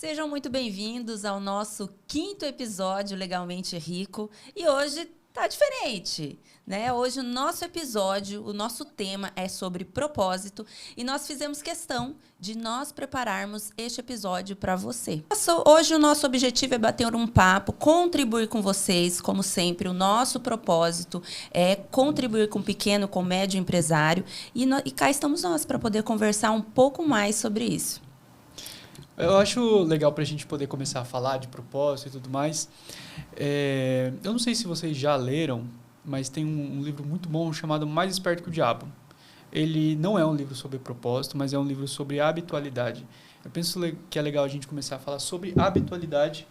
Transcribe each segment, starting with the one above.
Sejam muito bem-vindos ao nosso 5º episódio Legalmente Rico. E hoje tá diferente, né? Hoje o nosso episódio, o nosso tema é sobre propósito e nós fizemos questão de nós prepararmos este episódio para você. Hoje o nosso objetivo é bater um papo, contribuir com vocês, como sempre. O nosso propósito é contribuir com o pequeno, com o médio empresário e cá estamos nós para poder conversar um pouco mais sobre isso. Eu acho legal para a gente poder começar a falar de propósito e tudo mais. Eu não sei se vocês já leram, mas tem um livro muito bom chamado Mais Esperto que o Diabo. Ele não é um livro sobre propósito, mas é um livro sobre habitualidade. Eu penso que é legal a gente começar a falar sobre habitualidade,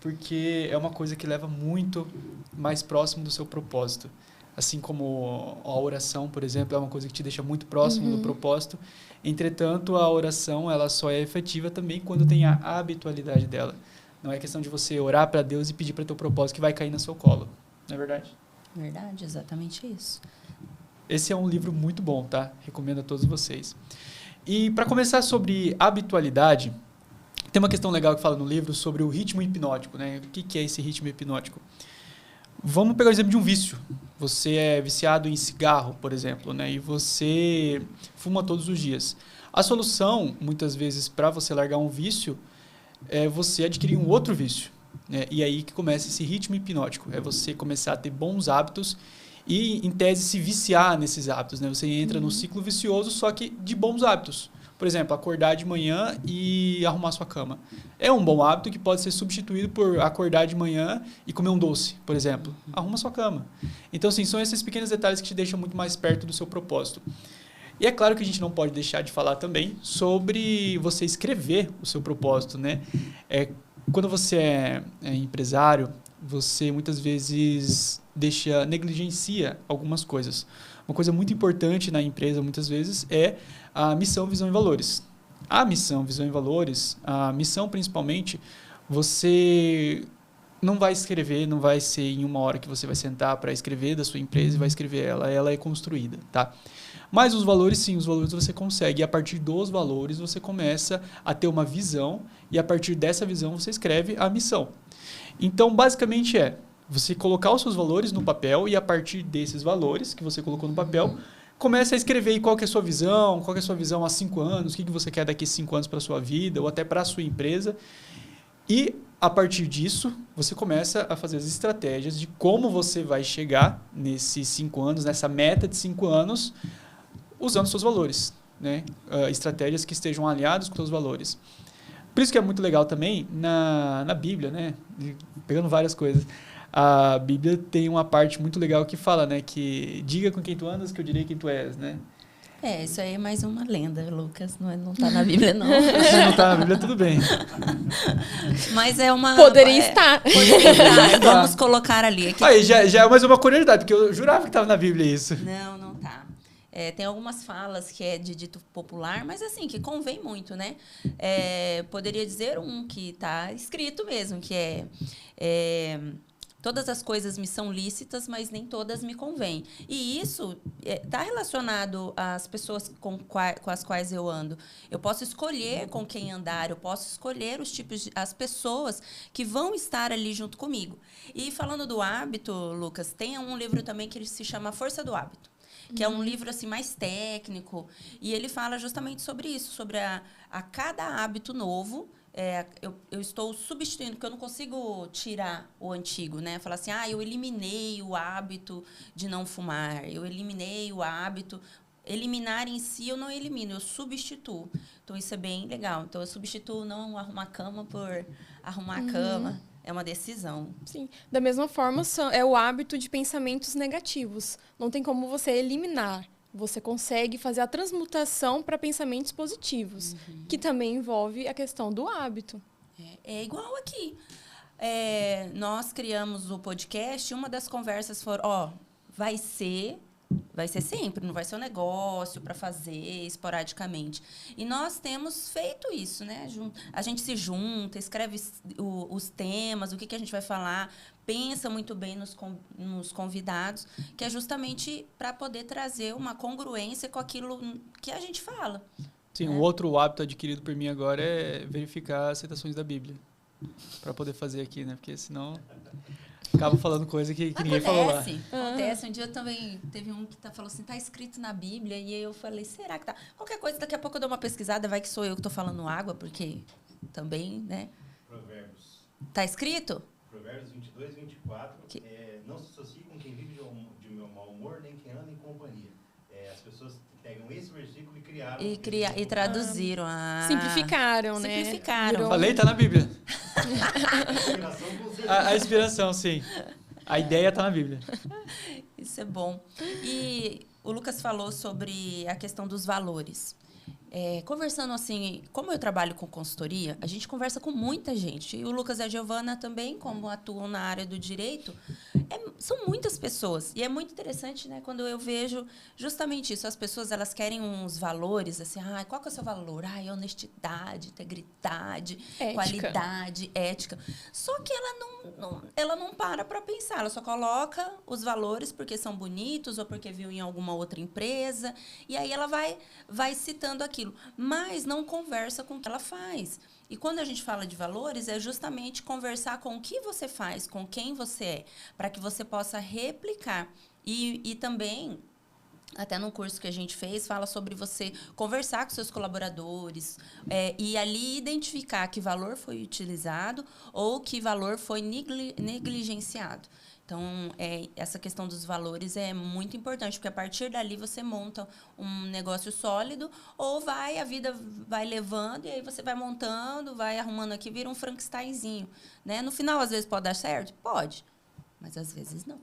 porque é uma coisa que leva muito mais próximo do seu propósito. Assim como a oração, por exemplo, é uma coisa que te deixa muito próximo do propósito. Entretanto, a oração ela só é efetiva também quando tem a habitualidade dela. Não é questão de você orar para Deus e pedir para teu propósito que vai cair no seu colo. Não é verdade? Verdade, exatamente isso. Esse é um livro muito bom, tá? Recomendo a todos vocês. E para começar sobre habitualidade, tem uma questão legal que fala no livro sobre o ritmo hipnótico, né? O que é esse ritmo hipnótico? Vamos pegar o exemplo de um vício. Você é viciado em cigarro, por exemplo, né? E você fuma todos os dias. A solução, muitas vezes, para você largar um vício, é você adquirir um outro vício, né? E aí que começa esse ritmo hipnótico. É você começar a ter bons hábitos e, em tese, se viciar nesses hábitos, né? Você entra num ciclo vicioso, só que de bons hábitos. Por exemplo, acordar de manhã e arrumar sua cama. É um bom hábito que pode ser substituído por acordar de manhã e comer um doce, por exemplo. Arruma sua cama. Então, assim, são esses pequenos detalhes que te deixam muito mais perto do seu propósito. E é claro que a gente não pode deixar de falar também sobre você escrever o seu propósito, né? Quando você é empresário, você muitas vezes negligencia algumas coisas. Uma coisa muito importante na empresa, muitas vezes, é a missão, visão e valores. A missão, visão e valores, a missão principalmente, você não vai escrever, não vai ser em uma hora que você vai sentar para escrever da sua empresa e vai escrever ela é construída, tá? Mas os valores, sim, os valores você consegue. E a partir dos valores você começa a ter uma visão e a partir dessa visão você escreve a missão. Então, basicamente você colocar os seus valores no papel e a partir desses valores que você colocou no papel, começa a escrever aí qual que é a sua visão, qual que é a sua visão há 5 anos, o que você quer daqui a 5 anos para a sua vida ou até para a sua empresa. E, a partir disso, você começa a fazer as estratégias de como você vai chegar nesses 5 anos, nessa meta de 5 anos, usando seus valores, né? Estratégias que estejam alinhadas com seus valores. Por isso que é muito legal também na Bíblia, né? Pegando várias coisas. A Bíblia tem uma parte muito legal que fala, né? Que diga com quem tu andas que eu direi quem tu és, né? Isso aí é mais uma lenda, Lucas. Não tá na Bíblia, não. Se não tá na Bíblia, tudo bem. Mas é uma... Poderia estar. Poderia estar. Vamos colocar ali. Aqui. Aí já é mais uma curiosidade, porque eu jurava que estava na Bíblia isso. Não tá. Tem algumas falas que é de dito popular, mas assim, que convém muito, né? Poderia dizer um que está escrito mesmo, que todas as coisas me são lícitas, mas nem todas me convêm. E isso está relacionado às pessoas com as quais eu ando. Eu posso escolher com quem andar, eu posso escolher as pessoas que vão estar ali junto comigo. E falando do hábito, Lucas, tem um livro também que ele se chama Força do Hábito, que é um livro assim, mais técnico, e ele fala justamente sobre isso, sobre a cada hábito novo, eu estou substituindo, porque eu não consigo tirar o antigo, né? Falar assim, eu eliminei o hábito de não fumar, eu eliminei o hábito... Eliminar em si eu não elimino, eu substituo. Então, isso é bem legal. Então, eu substituo não arrumar a cama por arrumar a cama. É uma decisão. Sim. Da mesma forma, é o hábito de pensamentos negativos. Não tem como você eliminar. Você consegue fazer a transmutação para pensamentos positivos, que também envolve a questão do hábito. É igual aqui. Nós criamos o podcast e uma das conversas foi, vai ser sempre, não vai ser um negócio para fazer esporadicamente. E nós temos feito isso, né? A gente se junta, escreve os temas, o que a gente vai falar, pensa muito bem nos convidados, que é justamente para poder trazer uma congruência com aquilo que a gente fala. Sim, um outro hábito adquirido por mim agora é verificar as citações da Bíblia. Para poder fazer aqui, né? Porque senão acaba falando coisa que ninguém falou lá. Acontece. Um dia eu também teve um que falou assim, tá escrito na Bíblia, e eu falei, será que tá? Qualquer coisa, daqui a pouco eu dou uma pesquisada, vai que sou eu que tô falando água, porque também, né? Provérbios. Tá escrito? Provérbios 22, 24. Não se associe com quem vive de mau humor, nem quem anda em companhia. As pessoas pegam esse versículo e criaram. E traduziram. Simplificaram, né? Simplificaram. Falei, tá na Bíblia. A inspiração, sim. A ideia tá na Bíblia. Isso é bom. E o Lucas falou sobre a questão dos valores. Conversando assim, como eu trabalho com consultoria, a gente conversa com muita gente. E o Lucas e a Giovana também, como atuam na área do direito, são muitas pessoas. E é muito interessante, né, quando eu vejo justamente isso. As pessoas, elas querem uns valores, assim, qual que é o seu valor? Honestidade, integridade, ética. Qualidade, ética. Só que ela não para pensar, ela só coloca os valores porque são bonitos ou porque viu em alguma outra empresa. E aí ela vai citando aquilo, mas não conversa com o que ela faz. E quando a gente fala de valores, é justamente conversar com o que você faz, com quem você é, para que você possa replicar. E também, até no curso que a gente fez, fala sobre você conversar com seus colaboradores e ali identificar que valor foi utilizado ou que valor foi negligenciado. Então, essa questão dos valores é muito importante, porque a partir dali você monta um negócio sólido ou a vida vai levando e aí você vai montando, vai arrumando aqui, vira um Frankensteinzinho, né? No final, às vezes, pode dar certo? Pode, mas às vezes não.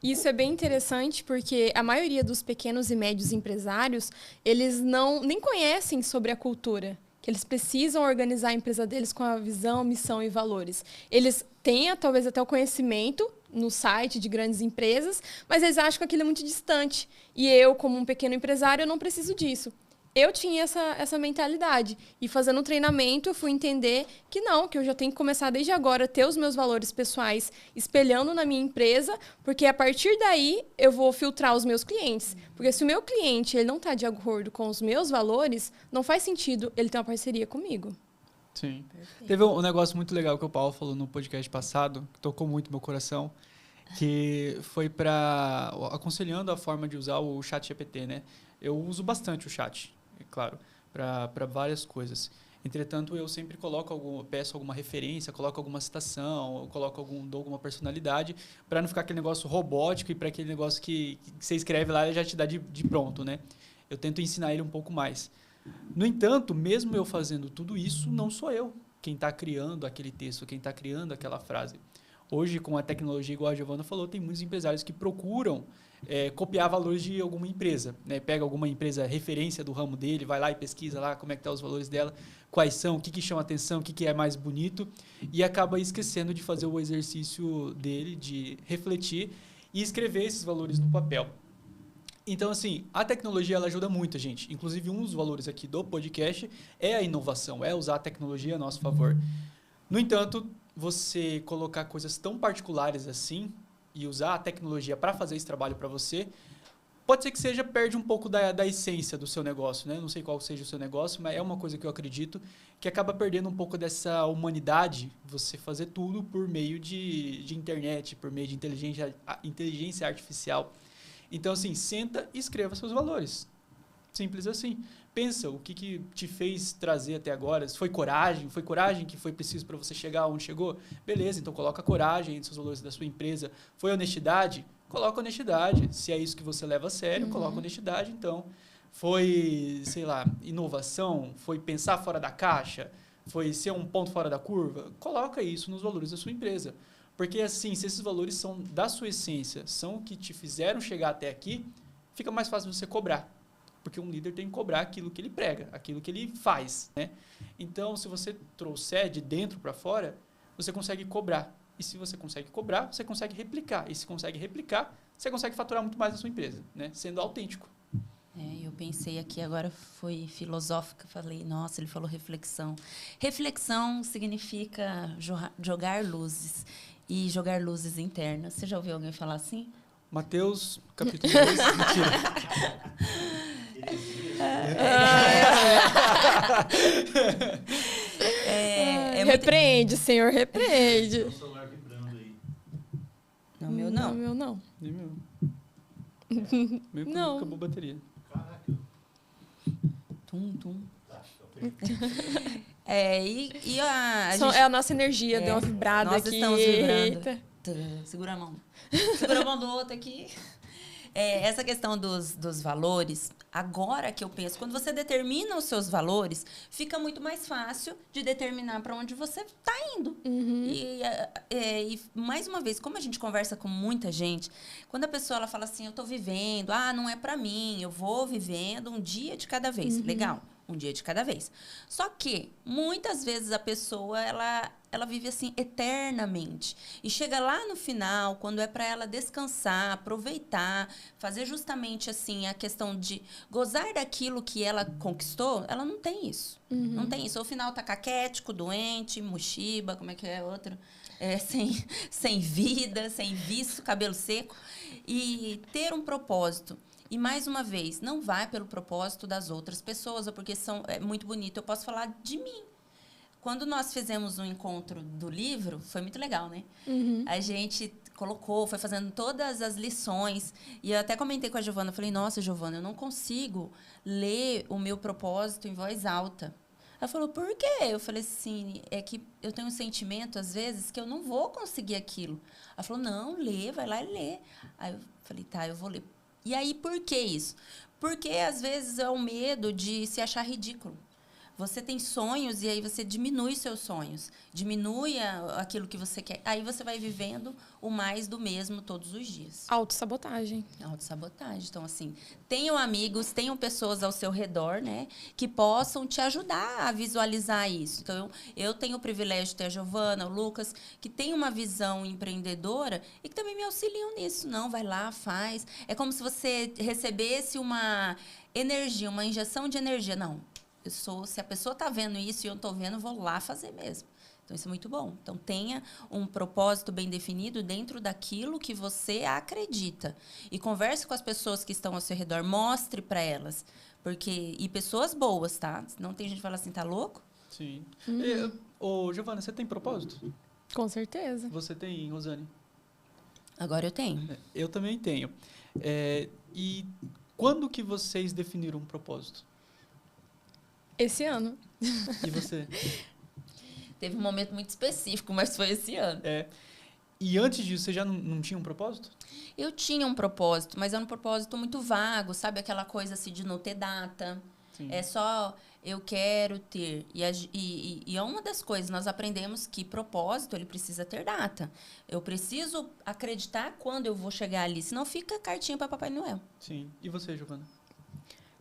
Isso é bem interessante porque a maioria dos pequenos e médios empresários, eles nem conhecem sobre a cultura. Que eles precisam organizar a empresa deles com a visão, missão e valores. Eles têm, talvez, até o conhecimento no site de grandes empresas, mas eles acham que aquilo é muito distante. E eu, como um pequeno empresário, eu não preciso disso. Eu tinha essa mentalidade. E fazendo um treinamento, eu fui entender que não, que eu já tenho que começar desde agora a ter os meus valores pessoais espelhando na minha empresa, porque a partir daí eu vou filtrar os meus clientes. Porque se o meu cliente ele não está de acordo com os meus valores, não faz sentido ele ter uma parceria comigo. Sim. Perfeito. Teve um negócio muito legal que o Paulo falou no podcast passado, que tocou muito meu coração, que foi aconselhando a forma de usar o ChatGPT, né? Eu uso bastante o chat, é claro, para várias coisas. Entretanto, eu sempre peço alguma referência, coloco alguma citação, dou alguma personalidade, para não ficar aquele negócio robótico e para aquele negócio que você escreve lá e já te dá de pronto, né? Eu tento ensinar ele um pouco mais. No entanto, mesmo eu fazendo tudo isso, não sou eu quem está criando aquele texto, quem está criando aquela frase. Hoje, com a tecnologia, igual a Giovana falou, tem muitos empresários que procuram copiar valores de alguma empresa, né? Pega alguma empresa referência do ramo dele, vai lá e pesquisa lá como é que estão os valores dela, quais são, o que chama atenção, o que é mais bonito, e acaba esquecendo de fazer o exercício dele, de refletir e escrever esses valores no papel. Então, assim, a tecnologia ela ajuda muito a gente. Inclusive, um dos valores aqui do podcast é a inovação, é usar a tecnologia a nosso favor. No entanto, você colocar coisas tão particulares assim e usar a tecnologia para fazer esse trabalho para você, pode ser que perde um pouco da essência do seu negócio, né? Não sei qual seja o seu negócio, mas é uma coisa que eu acredito que acaba perdendo um pouco dessa humanidade, você fazer tudo por meio de internet, por meio de inteligência artificial. Então, assim, senta e escreva seus valores. Simples assim. Pensa o que te fez trazer até agora. Se foi coragem que foi preciso para você chegar onde chegou? Beleza, então coloca coragem entre os valores da sua empresa. Foi honestidade? Coloca honestidade. Se é isso que você leva a sério, coloca honestidade, então. Foi, sei lá, inovação? Foi pensar fora da caixa? Foi ser um ponto fora da curva? Coloca isso nos valores da sua empresa. Porque, assim, se esses valores são da sua essência, são o que te fizeram chegar até aqui, fica mais fácil você cobrar. Porque um líder tem que cobrar aquilo que ele prega, aquilo que ele faz, né? Então, se você trouxer de dentro para fora, você consegue cobrar. E se você consegue cobrar, você consegue replicar. E se consegue replicar, você consegue faturar muito mais na sua empresa, né? Sendo autêntico. Eu pensei aqui, agora foi filosófica, falei, nossa, ele falou reflexão. Reflexão significa jogar luzes. E jogar luzes internas. Você já ouviu alguém falar assim? Mateus, capítulo 2, mentira. Repreende, Senhor, repreende. O celular vibrando aí. Não, meu não. Meu não. Nem meu. Meu que Não. acabou a bateria. Caraca. Tum, tum. Tá, ok. E a É gente... a nossa energia, deu uma vibrada Nós aqui. estamos vibrando. Eita. Segura a mão. Segura a mão do outro aqui. Essa questão dos valores, agora que eu penso, quando você determina os seus valores, fica muito mais fácil de determinar para onde você está indo. E, mais uma vez, como a gente conversa com muita gente, quando a pessoa ela fala assim, eu estou vivendo, não é para mim, eu vou vivendo um dia de cada vez. Legal, um dia de cada vez. Só que, muitas vezes, a pessoa, ela vive assim eternamente. E chega lá no final, quando é para ela descansar, aproveitar, fazer justamente assim a questão de gozar daquilo que ela conquistou, ela não tem isso. Não tem isso. O final tá caquético, doente, mochiba, como é que é outro? Sem vida, sem vício, cabelo seco. E ter um propósito. E, mais uma vez, não vai pelo propósito das outras pessoas, ou porque é muito bonito. Eu posso falar de mim. Quando nós fizemos um encontro do livro, foi muito legal, né? A gente foi fazendo todas as lições. E eu até comentei com a Giovana, falei, nossa, Giovana, eu não consigo ler o meu propósito em voz alta. Ela falou, por quê? Eu falei assim, é que eu tenho um sentimento, às vezes, que eu não vou conseguir aquilo. Ela falou, não, lê, vai lá e lê. Aí eu falei, tá, eu vou ler. E aí, por que isso? Porque, às vezes, é o medo de se achar ridículo. Você tem sonhos e aí você diminui seus sonhos. Diminui aquilo que você quer. Aí você vai vivendo o mais do mesmo todos os dias. Autossabotagem. Autossabotagem. Então, assim, tenham amigos, tenham pessoas ao seu redor, né? Que possam te ajudar a visualizar isso. Então, eu tenho o privilégio de ter a Giovana, o Lucas, que tem uma visão empreendedora e que também me auxiliam nisso. Não, vai lá, faz. É como se você recebesse uma energia, uma injeção de energia. Não. Se a pessoa está vendo isso e eu estou vendo, eu vou lá fazer mesmo. Então, isso é muito bom. Então, tenha um propósito bem definido dentro daquilo que você acredita. E converse com as pessoas que estão ao seu redor. Mostre para elas. E pessoas boas, tá? Não tem gente que fala assim, tá louco? Sim. Giovana, você tem propósito? Com certeza. Você tem, Rosane? Agora eu tenho. Eu também tenho. E quando que vocês definiram um propósito? Esse ano. E você? Teve um momento muito específico, mas foi esse ano. E antes disso, você já não tinha um propósito? Eu tinha um propósito, mas era um propósito muito vago, sabe? Aquela coisa assim de não ter data. Sim. É só eu quero ter. E é uma das coisas, nós aprendemos que propósito, ele precisa ter data. Eu preciso acreditar quando eu vou chegar ali, senão fica cartinha para Papai Noel. Sim. E você, Giovana?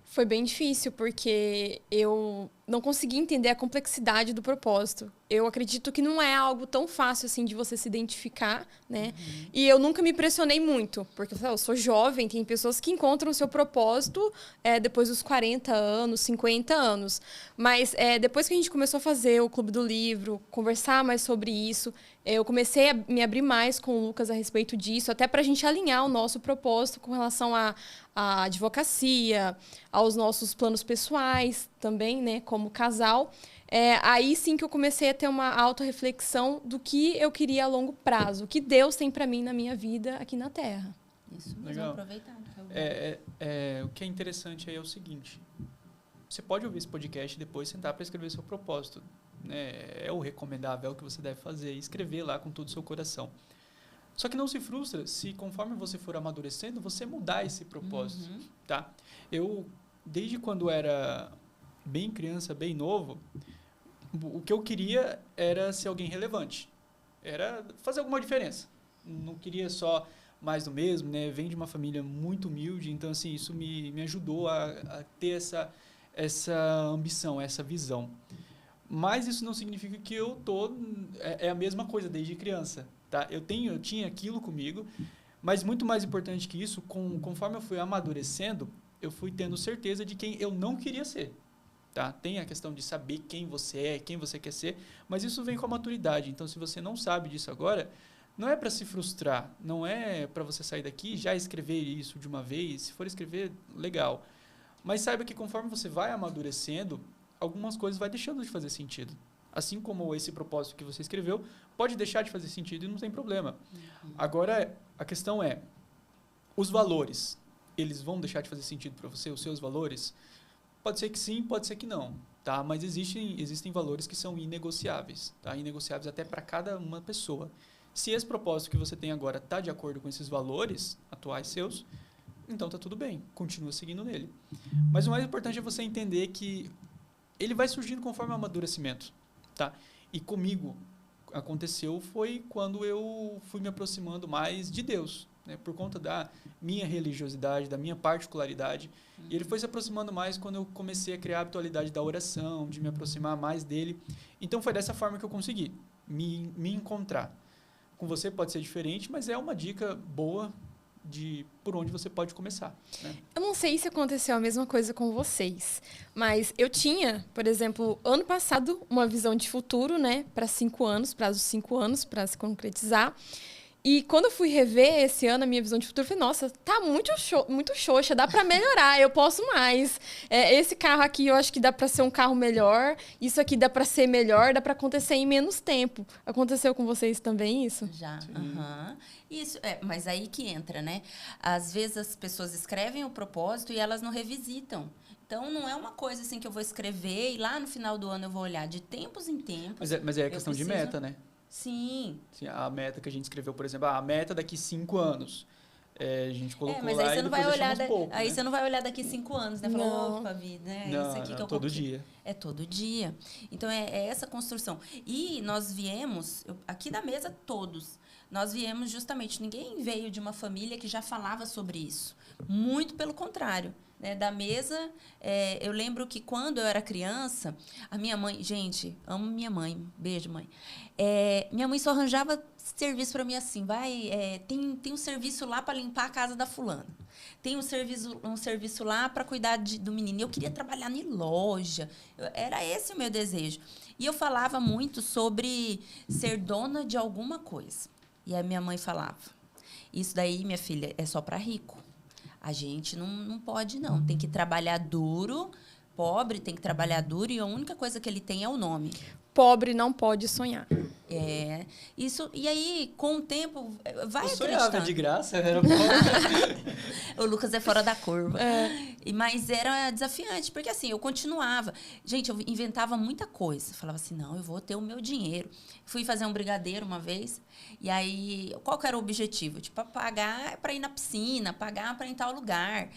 Foi bem difícil, porque eu não consegui entender a complexidade do propósito. Eu acredito que não é algo tão fácil assim de você se identificar, né? E eu nunca me pressionei muito, porque eu sou jovem, tem pessoas que encontram o seu propósito depois dos 40 anos, 50 anos. Mas depois que a gente começou a fazer o Clube do Livro, conversar mais sobre isso, eu comecei a me abrir mais com o Lucas a respeito disso, até para a gente alinhar o nosso propósito com relação à advocacia, aos nossos planos pessoais também, né, como casal. Aí sim que eu comecei a ter uma autorreflexão do que eu queria a longo prazo, o que Deus tem para mim na minha vida aqui na Terra. Isso, legal. Aproveitar. O que é interessante aí é o seguinte, você pode ouvir esse podcast e depois sentar para escrever seu propósito. Né? É o recomendável, é o que você deve fazer, escrever lá com todo o seu coração. Só que não se frustra se, conforme você for amadurecendo, você mudar esse propósito. Tá? Eu, desde quando era bem criança, bem novo, o que eu queria era ser alguém relevante. Era fazer alguma diferença. Não queria só mais do mesmo, né? Venho de uma família muito humilde, então assim, isso me ajudou a ter essa ambição, essa visão. Mas isso não significa que eu é a mesma coisa desde criança. Tá? Eu tinha aquilo comigo, mas muito mais importante que isso, conforme eu fui amadurecendo, eu fui tendo certeza de quem eu não queria ser. Tá? Tem a questão de saber quem você é, quem você quer ser, mas isso vem com a maturidade. Então, se você não sabe disso agora, não é para se frustrar, não é para você sair daqui e já escrever isso de uma vez. Se for escrever, legal. Mas saiba que conforme você vai amadurecendo, algumas coisas vai deixando de fazer sentido. Assim como esse propósito que você escreveu pode deixar de fazer sentido e não tem problema. Agora, a questão é, os valores, eles vão deixar de fazer sentido para você, os seus valores? Pode ser que sim, pode ser que não, tá? Mas existem valores que são inegociáveis, tá? Inegociáveis até para cada uma pessoa. Se esse propósito que você tem agora está de acordo com esses valores atuais seus, então tá tudo bem, continua seguindo nele. Mas o mais importante é você entender que ele vai surgindo conforme o amadurecimento, tá? E comigo aconteceu foi quando eu fui me aproximando mais de Deus, né? Por conta da minha religiosidade, da minha particularidade. E ele foi se aproximando mais quando eu comecei a criar a habitualidade da oração, de me aproximar mais dele. Então foi dessa forma que eu consegui me encontrar. Com você pode ser diferente, mas é uma dica boa de por onde você pode começar, né? Eu não sei se aconteceu a mesma coisa com vocês, mas eu tinha, por exemplo, ano passado, uma visão de futuro, né, para 5 anos, prazo de 5 anos para se concretizar. E quando eu fui rever esse ano a minha visão de futuro, eu falei, nossa, tá muito xoxa, dá para melhorar, eu posso mais. Esse carro aqui eu acho que dá para ser um carro melhor, isso aqui dá para ser melhor, dá para acontecer em menos tempo. Aconteceu com vocês também isso? Já, Isso, mas aí que entra, né? Às vezes as pessoas escrevem o propósito e elas não revisitam. Então, não é uma coisa assim que eu vou escrever e lá no final do ano eu vou olhar de tempos em tempos. Mas é a questão de meta, né? Sim. A meta que a gente escreveu, por exemplo, a meta daqui 5 anos. A gente colocou mas lá aí você e não depois vai olhar deixamos pouco, aí né? você não vai olhar daqui 5 anos, né? Falar, Não. opa, vida, né? Não, Isso aqui que eu todo coloquei. dia. É todo dia. Então, é essa construção. E nós viemos, aqui da mesa todos, nós viemos justamente, ninguém veio de uma família que já falava sobre isso. Muito pelo contrário. Né, da mesa, eu lembro que quando eu era criança, a minha mãe, gente, amo minha mãe, beijo, mãe. Minha mãe só arranjava serviço para mim assim, tem um serviço lá para limpar a casa da fulana, tem um serviço lá para cuidar do menino. Eu queria trabalhar em loja, era esse o meu desejo. E eu falava muito sobre ser dona de alguma coisa. E a minha mãe falava, isso daí, minha filha, é só para rico. A gente não pode, não. Tem que trabalhar duro. Pobre tem que trabalhar duro e a única coisa que ele tem é o nome. Pobre não pode sonhar. Isso. E aí, com o tempo, vai Eu sonhava acreditando. de graça, era bom. O Lucas é fora da curva. Mas era desafiante, porque assim, eu continuava. Gente, eu inventava muita coisa. Falava assim, não, eu vou ter o meu dinheiro. Fui fazer um brigadeiro uma vez, e aí, qual que era o objetivo? Tipo, pagar para ir na piscina, pagar para ir em tal lugar.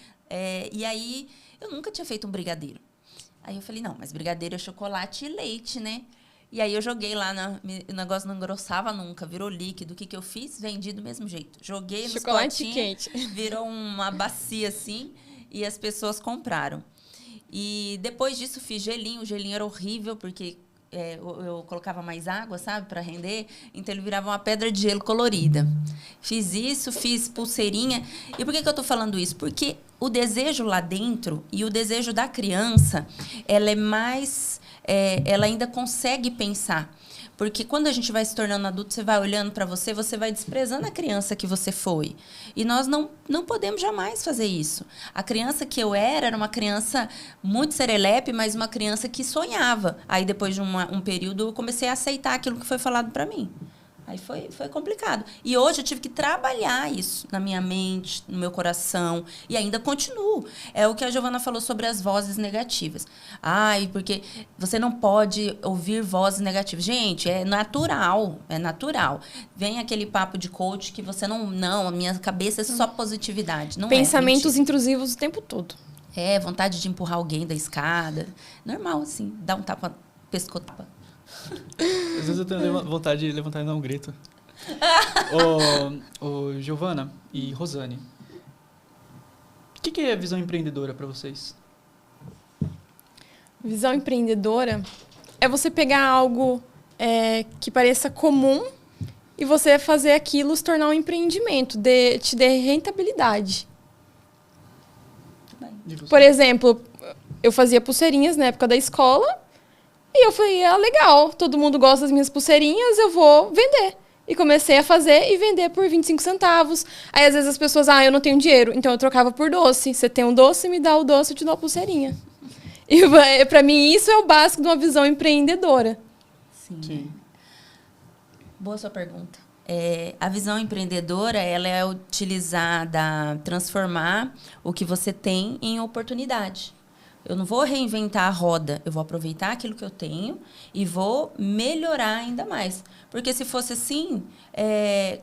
E aí, eu nunca tinha feito um brigadeiro. Aí eu falei, não, mas brigadeiro é chocolate e leite, né? E aí eu joguei lá, o negócio não engrossava nunca, virou líquido. O que eu fiz? Vendi do mesmo jeito. Joguei nos chocolate potinhos, quente. Virou uma bacia assim, e as pessoas compraram. E depois disso fiz gelinho. O gelinho era horrível, porque eu colocava mais água, sabe, para render. Então ele virava uma pedra de gelo colorida. Fiz isso, fiz pulseirinha. E por que eu tô falando isso? Porque o desejo lá dentro e o desejo da criança, ela é mais... ela ainda consegue pensar. Porque quando a gente vai se tornando adulto, você vai olhando para você vai desprezando a criança que você foi. E nós não podemos jamais fazer isso. A criança que eu era uma criança muito serelepe, mas uma criança que sonhava. Aí, depois de um período, eu comecei a aceitar aquilo que foi falado para mim. Aí foi complicado. E hoje eu tive que trabalhar isso na minha mente, no meu coração. E ainda continuo. É o que a Giovana falou sobre as vozes negativas. Porque você não pode ouvir vozes negativas. Gente, é natural. É natural. Vem aquele papo de coach que você não, a minha cabeça é só positividade. Não Pensamentos intrusivos o tempo todo. Vontade de empurrar alguém da escada. Normal, assim. Dar um tapa, pescotapa. Às vezes eu tenho vontade de levantar e dar um grito. Giovana e Rosane, o que é visão empreendedora para vocês? Visão empreendedora é você pegar algo que pareça comum e você fazer aquilo se tornar um empreendimento, te dê rentabilidade. Por exemplo, eu fazia pulseirinhas na época da escola. E eu falei, legal, todo mundo gosta das minhas pulseirinhas, eu vou vender. E comecei a fazer e vender por 25 centavos. Aí, às vezes, as pessoas, eu não tenho dinheiro, então eu trocava por doce. Você tem um doce, me dá o doce, eu te dou a pulseirinha. E para mim isso é o básico de uma visão empreendedora. Sim. Boa sua pergunta. A visão empreendedora, ela é utilizada, transformar o que você tem em oportunidade. Eu não vou reinventar a roda, eu vou aproveitar aquilo que eu tenho e vou melhorar ainda mais. Porque se fosse assim,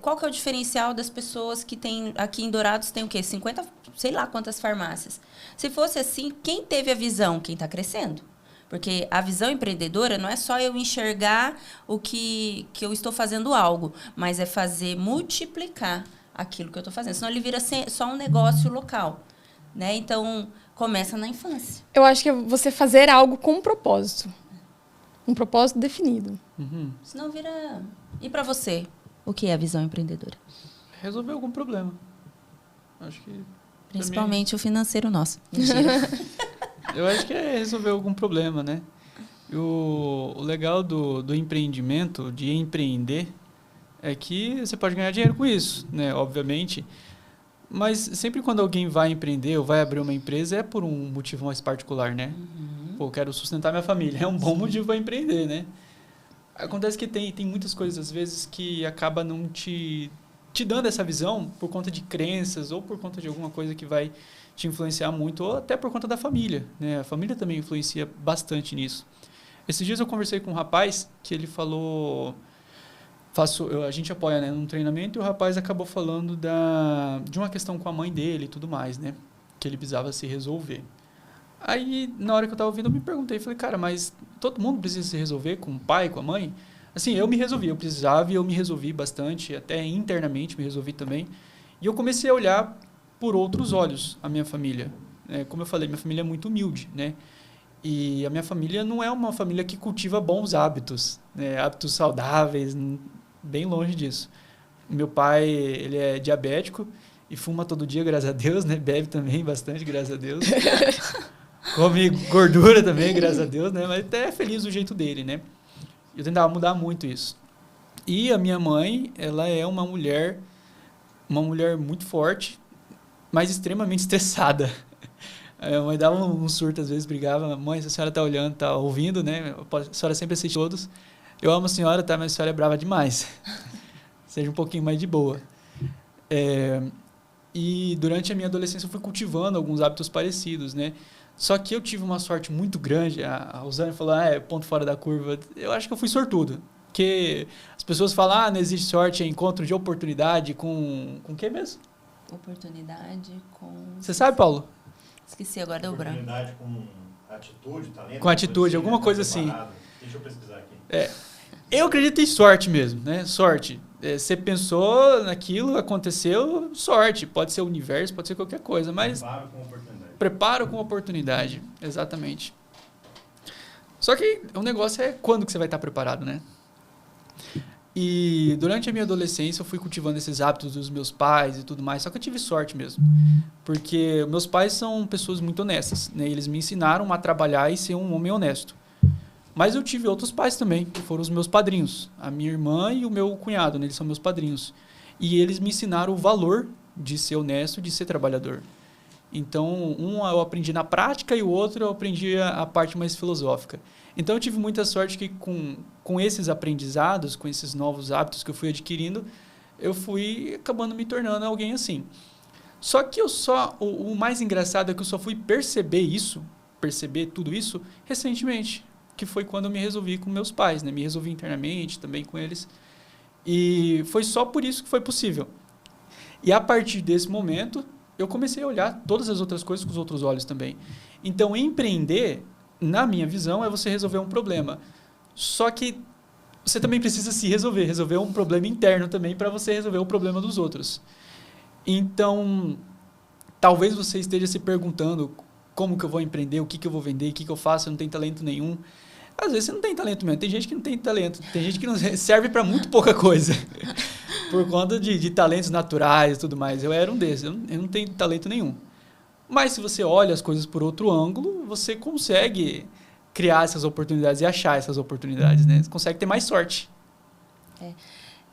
qual que é o diferencial das pessoas que tem aqui em Dourados tem o quê? 50, sei lá quantas farmácias. Se fosse assim, quem teve a visão? Quem está crescendo. Porque a visão empreendedora não é só eu enxergar o que eu estou fazendo algo, mas é fazer multiplicar aquilo que eu estou fazendo. Senão ele vira só um negócio local. Né? Então, começa na infância. Eu acho que é você fazer algo com um propósito. Um propósito definido. Uhum. Senão vira... E para você, o que é a visão empreendedora? Resolver algum problema. Acho que... Principalmente o financeiro nosso. Mentira. Eu acho que é resolver algum problema, né? O legal do empreendimento, de empreender, é que você pode ganhar dinheiro com isso, né? Obviamente. Mas sempre quando alguém vai empreender ou vai abrir uma empresa, é por um motivo mais particular, né? Uhum. Pô, quero sustentar minha família. É um bom motivo para empreender, né? Acontece que tem muitas coisas, às vezes, que acaba não te dando essa visão por conta de crenças ou por conta de alguma coisa que vai te influenciar muito, ou até por conta da família, né? A família também influencia bastante nisso. Esses dias eu conversei com um rapaz que ele falou... a gente apoia, né, num treinamento, e o rapaz acabou falando de uma questão com a mãe dele e tudo mais, né? Que ele precisava se resolver. Aí, na hora que eu estava ouvindo, eu me perguntei, falei, cara, mas todo mundo precisa se resolver com o pai, com a mãe? Assim, eu me resolvi, eu precisava e eu me resolvi bastante, até internamente me resolvi também. E eu comecei a olhar por outros olhos a minha família. Como eu falei, minha família é muito humilde, né? E a minha família não é uma família que cultiva bons hábitos, né? Hábitos saudáveis, bem longe disso. Meu pai, ele é diabético e fuma todo dia, graças a Deus, né? Bebe também bastante, graças a Deus. Come gordura também, graças a Deus, né? Mas até é feliz do jeito dele, né? Eu tentava mudar muito isso. E a minha mãe, ela é uma mulher muito forte, mas extremamente estressada. A minha mãe dava um surto, às vezes brigava. Mãe, se a senhora está olhando, está ouvindo, né? A senhora sempre assiste todos. Eu amo a senhora, tá? Mas a senhora é brava demais. Seja um pouquinho mais de boa. E durante a minha adolescência eu fui cultivando alguns hábitos parecidos, né? Só que eu tive uma sorte muito grande. A Rosane falou, ponto fora da curva. Eu acho que eu fui sortudo. Porque as pessoas falam, não existe sorte, é encontro de oportunidade com o que mesmo? Oportunidade com... Você sabe, Paulo? Esqueci, agora deu branco. Oportunidade com atitude, talento. Com atitude, alguma coisa assim. Deixa eu pesquisar aqui. Eu acredito em sorte mesmo, né? Sorte. Você pensou naquilo, aconteceu, sorte. Pode ser o universo, pode ser qualquer coisa, mas... Preparo com oportunidade. Preparo com oportunidade, exatamente. Só que o negócio é quando que você vai estar preparado, né? E durante a minha adolescência eu fui cultivando esses hábitos dos meus pais e tudo mais, só que eu tive sorte mesmo. Porque meus pais são pessoas muito honestas, né? Eles me ensinaram a trabalhar e ser um homem honesto. Mas eu tive outros pais também, que foram os meus padrinhos. A minha irmã e o meu cunhado, né? Eles são meus padrinhos. E eles me ensinaram o valor de ser honesto, de ser trabalhador. Então, um eu aprendi na prática e o outro eu aprendi a parte mais filosófica. Então, eu tive muita sorte que com esses aprendizados, com esses novos hábitos que eu fui adquirindo, eu fui acabando me tornando alguém assim. Só que o mais engraçado é que eu só fui perceber tudo isso recentemente, que foi quando eu me resolvi com meus pais, né? Me resolvi internamente também com eles. E foi só por isso que foi possível. E a partir desse momento, eu comecei a olhar todas as outras coisas com os outros olhos também. Então, empreender, na minha visão, é você resolver um problema. Só que você também precisa se resolver um problema interno também para você resolver o problema dos outros. Então, talvez você esteja se perguntando como que eu vou empreender, o que eu vou vender, o que eu faço, eu não tenho talento nenhum. Às vezes você não tem talento mesmo, tem gente que não tem talento, tem gente que não serve para muito pouca coisa. Por conta de talentos naturais e tudo mais. Eu era um desses, eu não tenho talento nenhum. Mas se você olha as coisas por outro ângulo, você consegue criar essas oportunidades e achar essas oportunidades, né? Você consegue ter mais sorte.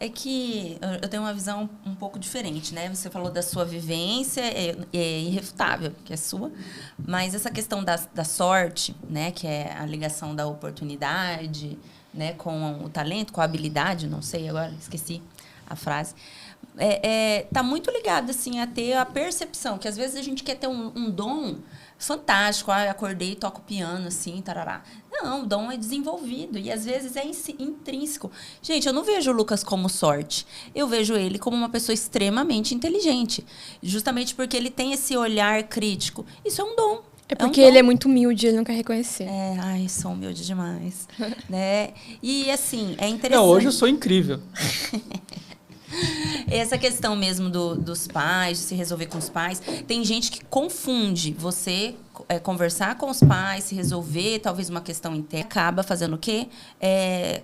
É que eu tenho uma visão um pouco diferente, né? Você falou da sua vivência, é irrefutável, que é sua. Mas essa questão da sorte, né? Que é a ligação da oportunidade, né? Com o talento, com a habilidade, não sei agora, esqueci a frase. Tá muito ligado, assim, a ter a percepção, que às vezes a gente quer ter um dom fantástico, eu acordei e toco piano, assim, tarará. Não, o dom é desenvolvido e às vezes é intrínseco. Gente, eu não vejo o Lucas como sorte. Eu vejo ele como uma pessoa extremamente inteligente. Justamente porque ele tem esse olhar crítico. Isso é um dom. É porque ele é muito humilde, ele não quer reconhecer. Ai, sou humilde demais. Né? E, assim, é interessante. Não, hoje eu sou incrível. Essa questão mesmo dos pais, de se resolver com os pais. Tem gente que confunde você conversar com os pais, se resolver talvez uma questão interna. Acaba fazendo o quê?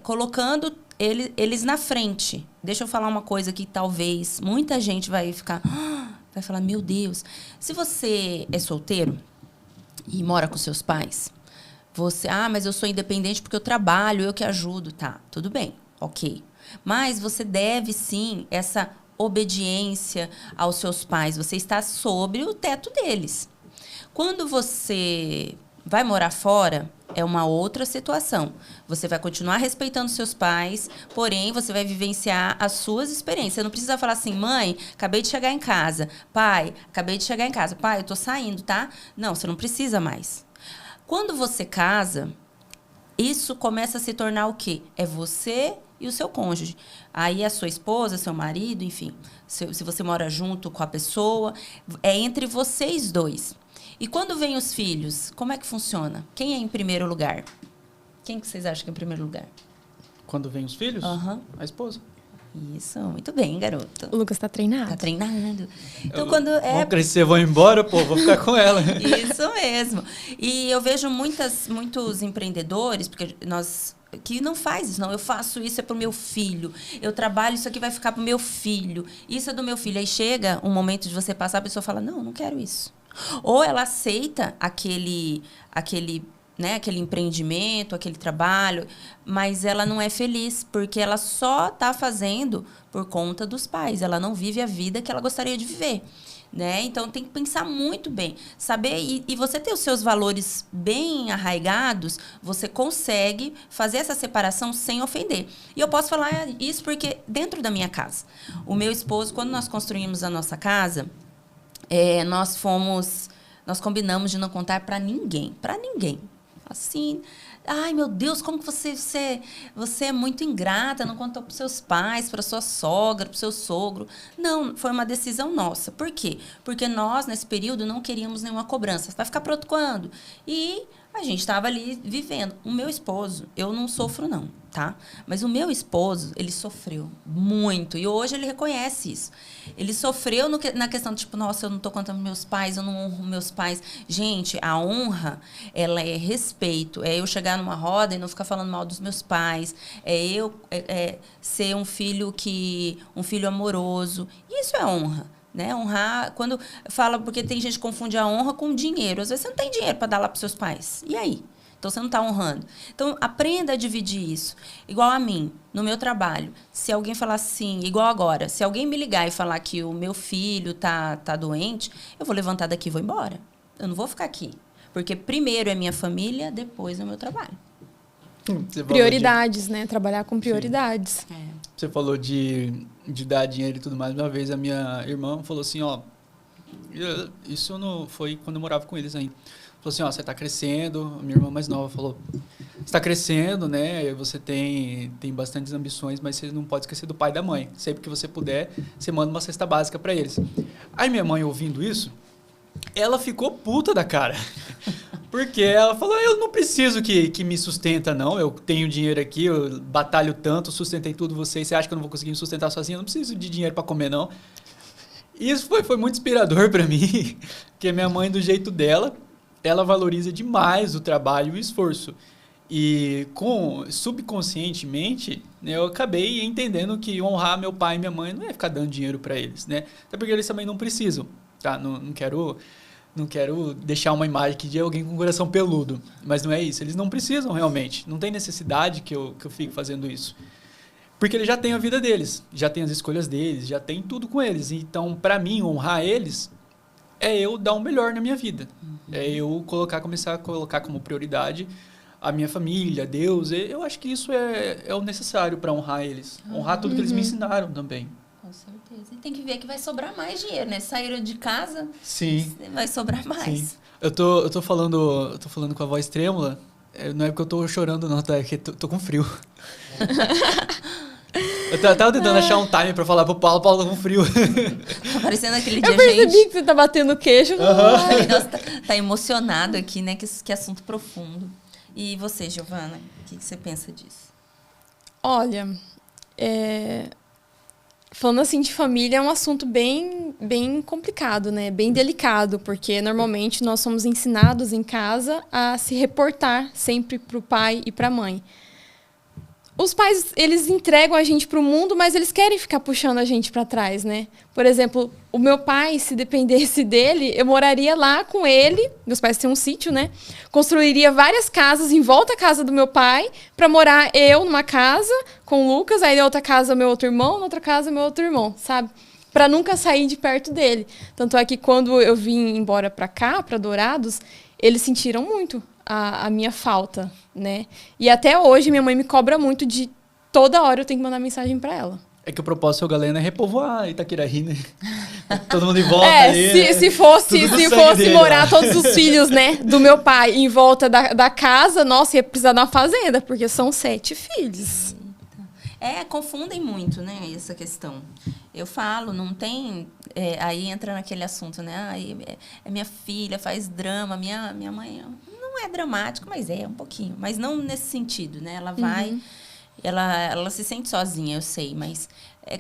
Colocando eles na frente. Deixa eu falar uma coisa que talvez muita gente vai ficar... vai falar, meu Deus. Se você é solteiro e mora com seus pais, você... mas eu sou independente porque eu trabalho, eu que ajudo. Tá, tudo bem, ok. Mas você deve, sim, essa obediência aos seus pais. Você está sobre o teto deles. Quando você vai morar fora, é uma outra situação. Você vai continuar respeitando seus pais, porém, você vai vivenciar as suas experiências. Você não precisa falar assim, mãe, acabei de chegar em casa. Pai, acabei de chegar em casa. Pai, eu tô saindo, tá? Não, você não precisa mais. Quando você casa, isso começa a se tornar o quê? É você e o seu cônjuge. Aí a sua esposa, seu marido, enfim, se você mora junto com a pessoa, é entre vocês dois. E quando vem os filhos, como é que funciona? Quem é em primeiro lugar? Quem que vocês acham que é em primeiro lugar? Quando vem os filhos? Uhum. A esposa. Isso, muito bem, garoto. O Lucas tá treinado. Tá treinando. Então, Vão crescer, vão embora, pô, vou ficar com ela. Isso mesmo. E eu vejo muitos empreendedores, porque que não faz isso, não. Eu faço isso, é pro meu filho. Eu trabalho, isso aqui vai ficar pro meu filho. Isso é do meu filho. Aí chega um momento de você passar, a pessoa fala, não quero isso. Ou ela aceita aquele empreendimento, aquele trabalho, mas ela não é feliz, porque ela só está fazendo por conta dos pais. Ela não vive a vida que ela gostaria de viver. Né? Então, tem que pensar muito bem. Saber, e você ter os seus valores bem arraigados, você consegue fazer essa separação sem ofender. E eu posso falar isso porque dentro da minha casa, o meu esposo, quando nós construímos a nossa casa, nós combinamos de não contar para ninguém. Assim, ai, meu Deus, como que você é muito ingrata, não contou para os seus pais, para sua sogra, para o seu sogro. Não, foi uma decisão nossa. Por quê? Porque nós, nesse período, não queríamos nenhuma cobrança. Vai ficar pronto quando? E a gente estava ali vivendo. O meu esposo, eu não sofro não, tá? Mas o meu esposo, ele sofreu muito. E hoje ele reconhece isso. Ele sofreu na questão, tipo, nossa, eu não tô contando meus pais, eu não honro meus pais. Gente, a honra, ela é respeito. É eu chegar numa roda e não ficar falando mal dos meus pais. É eu ser um filho amoroso. Isso é honra. Né? Honrar, quando fala, porque tem gente que confunde a honra com dinheiro. Às vezes você não tem dinheiro para dar lá para seus pais. E aí? Então, você não está honrando. Então, aprenda a dividir isso. Igual a mim, no meu trabalho. Se alguém falar assim, igual agora, se alguém me ligar e falar que o meu filho tá doente, eu vou levantar daqui e vou embora. Eu não vou ficar aqui. Porque primeiro é minha família, depois é o meu trabalho. Prioridades, né? Trabalhar com prioridades. Você falou de dar dinheiro e tudo mais. Uma vez a minha irmã falou assim, ó... Isso não foi quando eu morava com eles ainda. Falou assim, ó, você tá crescendo. A minha irmã mais nova falou, você tá crescendo, né? Você tem bastantes ambições, mas você não pode esquecer do pai e da mãe. Sempre que você puder, você manda uma cesta básica para eles. Aí minha mãe, ouvindo isso, ela ficou puta da cara. Porque ela falou, eu não preciso que me sustenta, não. Eu tenho dinheiro aqui, eu batalho tanto, sustentei tudo vocês. Você acha que eu não vou conseguir me sustentar sozinho? Eu não preciso de dinheiro para comer, não. E isso foi muito inspirador para mim, porque minha mãe, do jeito dela, ela valoriza demais o trabalho e o esforço. E subconscientemente, né, eu acabei entendendo que honrar meu pai e minha mãe não é ficar dando dinheiro para eles, né? Até porque eles também não precisam, tá? Não quero deixar uma imagem aqui de alguém com coração peludo, mas não é isso. Eles não precisam realmente, não tem necessidade que eu fique fazendo isso. Porque ele já tem a vida deles, já tem as escolhas deles, já tem tudo com eles. Então, para mim, honrar eles é eu dar o melhor na minha vida. É eu começar a colocar como prioridade a minha família, Deus. Eu acho que isso é o necessário para honrar eles. Honrar tudo que eles me ensinaram também. Com certeza. E tem que ver que vai sobrar mais dinheiro, né? Saíram de casa, Sim. vai sobrar mais. Sim. Eu tô falando com a voz trêmula. Não é porque eu tô chorando, não, tá? É que tô com frio. Eu tava tentando achar um time pra falar pro Paulo tá com frio. Tá parecendo aquele dia, Eu percebi gente. que você tá batendo queixo. Ai, nossa, tá emocionado aqui, né? Que assunto profundo. E você, Giovana, o que você pensa disso? Olha, falando assim de família, é um assunto bem, bem complicado, né? Bem delicado, porque normalmente nós somos ensinados em casa a se reportar sempre pro pai e pra mãe. Os pais, eles entregam a gente pro mundo, mas eles querem ficar puxando a gente para trás, né? Por exemplo, o meu pai, se dependesse dele, eu moraria lá com ele. Meus pais têm um sítio, né? Construiria várias casas em volta à casa do meu pai para morar eu numa casa com o Lucas, aí na outra casa meu outro irmão, na outra casa meu outro irmão, sabe? Para nunca sair de perto dele. Tanto é que quando eu vim embora para cá, para Dourados, eles sentiram muito a minha falta, né? E até hoje minha mãe me cobra muito de toda hora eu tenho que mandar mensagem para ela. É que o propósito, Galena, é repovoar Itaquiraí, né? Todo mundo em volta ali, né? Se fosse dele, morar todos os filhos, né, do meu pai em volta da casa, nossa, ia precisar de uma fazenda, porque são 7 filhos. Confundem muito, né, essa questão. Eu falo, não tem... aí entra naquele assunto, né? É minha filha, faz drama, minha mãe... Não é dramático, mas é um pouquinho. Mas não nesse sentido, né? Ela vai... Ela se sente sozinha, eu sei, mas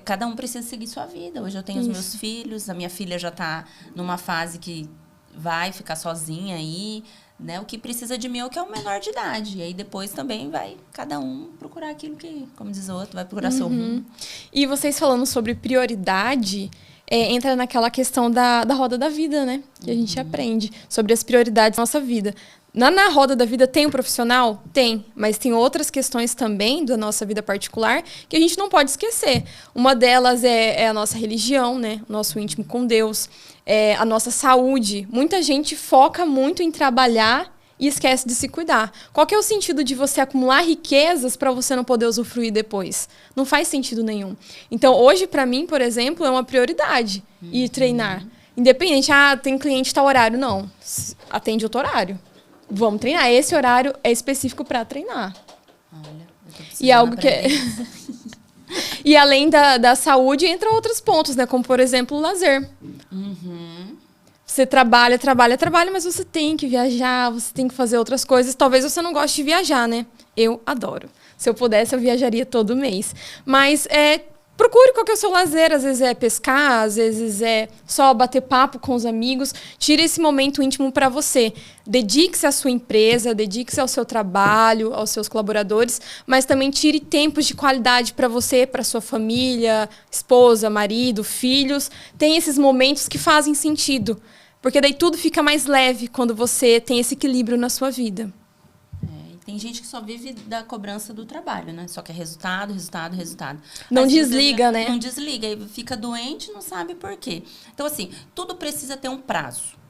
cada um precisa seguir sua vida. Hoje eu tenho os meus filhos, a minha filha já está numa fase que vai ficar sozinha aí, né? O que precisa de mim é o que é o menor de idade. E aí depois também vai cada um procurar aquilo que, como diz o outro, vai procurar seu rumo. E vocês falando sobre prioridade, entra naquela questão da roda da vida, né? Que a gente aprende sobre as prioridades da nossa vida. Na roda da vida tem o profissional? Tem, mas tem outras questões também da nossa vida particular que a gente não pode esquecer. Uma delas é a nossa religião, né? O nosso íntimo com Deus, a nossa saúde. Muita gente foca muito em trabalhar e esquece de se cuidar. Qual que é o sentido de você acumular riquezas para você não poder usufruir depois? Não faz sentido nenhum. Então, hoje, para mim, por exemplo, é uma prioridade ir treinar. Independente, tem cliente tal horário. Não, atende outro horário. Vamos treinar. Esse horário é específico para treinar. Olha, eu tô precisando E algo que E além da saúde, entra outros pontos, né? Como, por exemplo, o lazer. Você trabalha, mas você tem que viajar, você tem que fazer outras coisas. Talvez você não goste de viajar, né? Eu adoro. Se eu pudesse, eu viajaria todo mês. Mas procure qual que é o seu lazer. Às vezes é pescar, às vezes é só bater papo com os amigos. Tire esse momento íntimo para você. Dedique-se à sua empresa, dedique-se ao seu trabalho, aos seus colaboradores, mas também tire tempos de qualidade para você, para sua família, esposa, marido, filhos. Tem esses momentos que fazem sentido, porque daí tudo fica mais leve quando você tem esse equilíbrio na sua vida. Tem gente que só vive da cobrança do trabalho, né? Só quer resultado. Não Às desliga, vezes, né? Não desliga, e fica doente, não sabe por quê. Então, assim, tudo precisa ter um prazo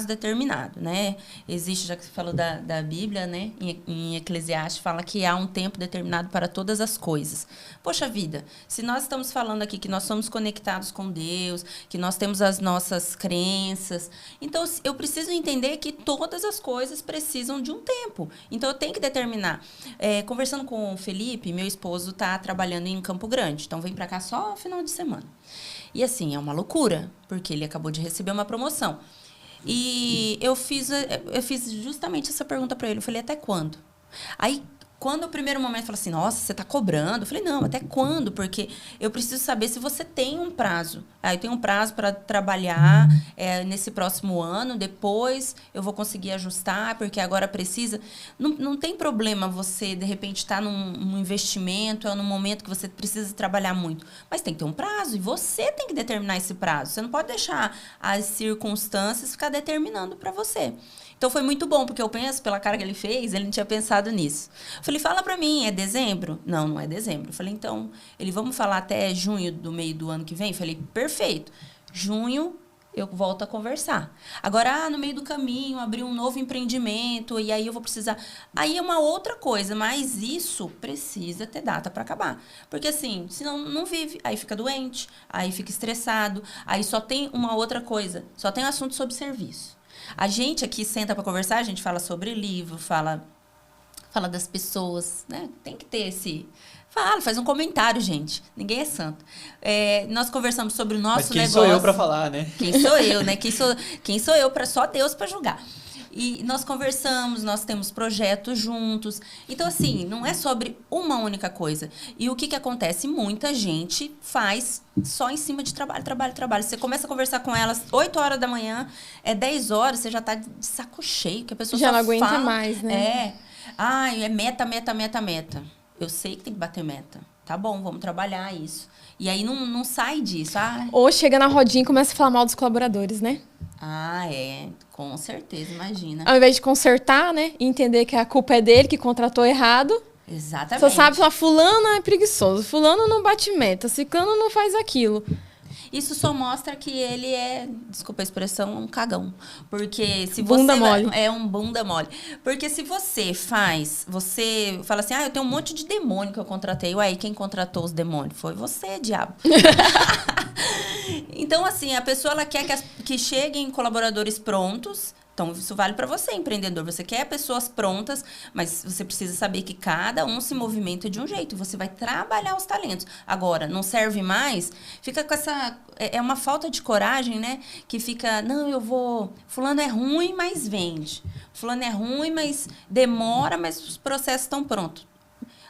determinado, né? Existe, já que você falou da Bíblia, né? Em Eclesiastes, fala que há um tempo determinado para todas as coisas. Poxa vida, se nós estamos falando aqui que nós somos conectados com Deus, que nós temos as nossas crenças, então eu preciso entender que todas as coisas precisam de um tempo. Então eu tenho que determinar. Conversando com o Felipe, meu esposo está trabalhando em Campo Grande, então vem para cá só no final de semana. E assim, é uma loucura, porque ele acabou de receber uma promoção. E eu fiz justamente essa pergunta para ele. Eu falei, até quando? Aí, quando o primeiro momento falou assim, nossa, você está cobrando? Eu falei, não, até quando? Porque eu preciso saber se você tem um prazo. Eu tenho um prazo para trabalhar nesse próximo ano, depois eu vou conseguir ajustar, porque agora precisa. Não tem problema você, de repente, estar num investimento, num momento que você precisa trabalhar muito. Mas tem que ter um prazo, e você tem que determinar esse prazo. Você não pode deixar as circunstâncias ficar determinando para você. Então foi muito bom, porque eu penso, pela cara que ele fez, ele não tinha pensado nisso. Eu falei, fala pra mim, é dezembro? Não, não é dezembro. Eu falei, então, vamos falar até junho do meio do ano que vem? Eu falei, perfeito. Junho eu volto a conversar. Agora, no meio do caminho, abrir um novo empreendimento, e aí eu vou precisar... Aí é uma outra coisa, mas isso precisa ter data para acabar. Porque assim, senão não vive, aí fica doente, aí fica estressado, aí só tem uma outra coisa, só tem assunto sobre serviço. A gente aqui senta para conversar, a gente fala sobre livro, fala das pessoas, né? Tem que ter esse... faz um comentário, gente. Ninguém é santo. Nós conversamos sobre o nosso negócio. Mas quem sou eu para falar, né? Quem sou eu, né? Quem sou eu para só Deus para julgar? E nós conversamos, nós temos projetos juntos. Então, assim, não é sobre uma única coisa. E o que acontece? Muita gente faz só em cima de trabalho. Você começa a conversar com elas 8 horas da manhã, 10 horas, você já tá de saco cheio, que a pessoa já só não aguenta fala, mais, né? É meta. Eu sei que tem que bater meta. Tá bom, vamos trabalhar isso. E aí não sai disso. Ou chega na rodinha e começa a falar mal dos colaboradores, né? Com certeza, imagina. Ao invés de consertar, né? E entender que a culpa é dele, que contratou errado. Exatamente. Só sabe falar, fulano é preguiçoso, fulano não bate meta, ciclano não faz aquilo. Isso só mostra que ele desculpa a expressão, um cagão. Porque se bunda você... mole. É um bunda mole. Porque se você fala assim, eu tenho um monte de demônio que eu contratei. Ué, quem contratou os demônios? Foi você, diabo. Então, assim, a pessoa ela quer que cheguem colaboradores prontos. Então, isso vale para você, empreendedor. Você quer pessoas prontas, mas você precisa saber que cada um se movimenta de um jeito. Você vai trabalhar os talentos. Agora, não serve mais, fica com essa... É uma falta de coragem, né? Que fica, fulano é ruim, mas vende. Fulano é ruim, mas demora, mas os processos estão prontos.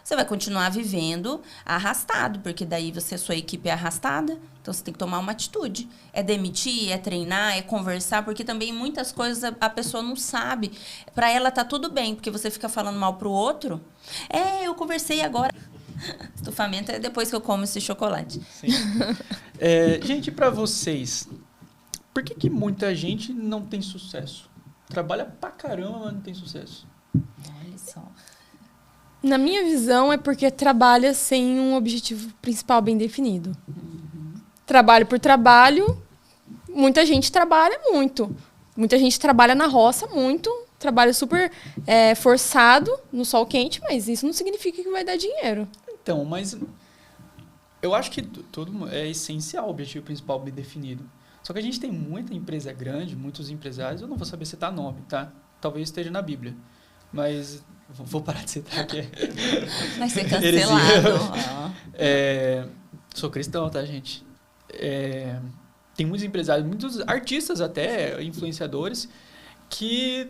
Você vai continuar vivendo arrastado, porque daí sua equipe é arrastada. Então, você tem que tomar uma atitude. É demitir, é treinar, é conversar, porque também muitas coisas a pessoa não sabe. Para ela tá tudo bem, porque você fica falando mal pro outro. Eu conversei agora. Estufamento é depois que eu como esse chocolate. Sim. Gente, para vocês, por que muita gente não tem sucesso? Trabalha pra caramba, mas não tem sucesso. Olha só. Na minha visão, é porque trabalha sem um objetivo principal bem definido. Trabalho por trabalho, muita gente trabalha muito. Muita gente trabalha na roça muito, trabalha super forçado, no sol quente, mas isso não significa que vai dar dinheiro. Então, mas eu acho que tudo é essencial, o objetivo principal bem definido. Só que a gente tem muita empresa grande, muitos empresários, eu não vou saber citar nome, tá? Talvez esteja na Bíblia, mas... Vou parar de citar aqui. Vai ser cancelado. Sou cristão, tá, gente? Tem muitos empresários, muitos artistas até, influenciadores, que,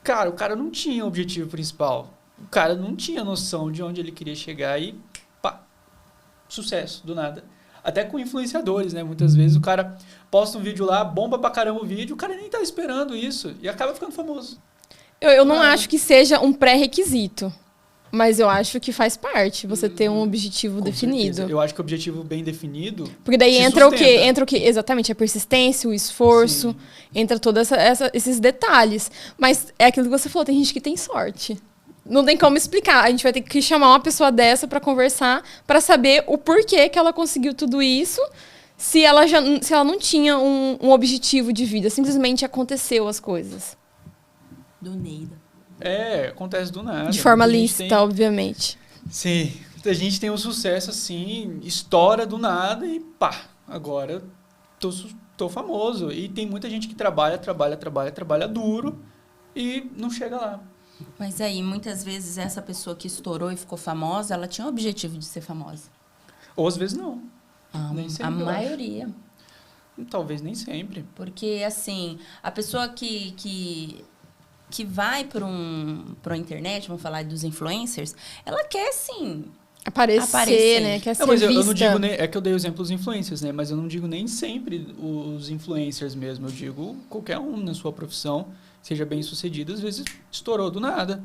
cara, o cara não tinha objetivo principal. O cara não tinha noção de onde ele queria chegar e, pá, sucesso, do nada. Até com influenciadores, né? Muitas vezes o cara posta um vídeo lá, bomba pra caramba o vídeo, o cara nem tá esperando isso e acaba ficando famoso. Eu não acho que seja um pré-requisito, mas eu acho que faz parte você ter um objetivo definido. Certeza. Eu acho que o objetivo bem definido... Porque daí entra o quê? Entra o quê? Exatamente, a persistência, o esforço, Sim. entra todos esses detalhes. Mas é aquilo que você falou, tem gente que tem sorte. Não tem como explicar. A gente vai ter que chamar uma pessoa dessa para conversar, para saber o porquê que ela conseguiu tudo isso, se ela não tinha um objetivo de vida. Simplesmente aconteceu as coisas. Do Neida. Acontece do nada. De forma lícita, obviamente. Sim. A gente tem um sucesso assim, estoura do nada e pá, agora tô famoso. E tem muita gente que trabalha duro e não chega lá. Mas aí, muitas vezes, essa pessoa que estourou e ficou famosa, ela tinha o objetivo de ser famosa. Ou às vezes não. Nem sempre, a maioria. Talvez nem sempre. Porque, assim, a pessoa que vai para a internet, vamos falar dos influencers, ela quer, sim, aparecer, né? Quer ser mas vista. eu não digo é que eu dei o exemplo dos influencers, né? Mas eu não digo nem sempre os influencers mesmo. Eu digo qualquer um na sua profissão, seja bem sucedido, às vezes estourou do nada.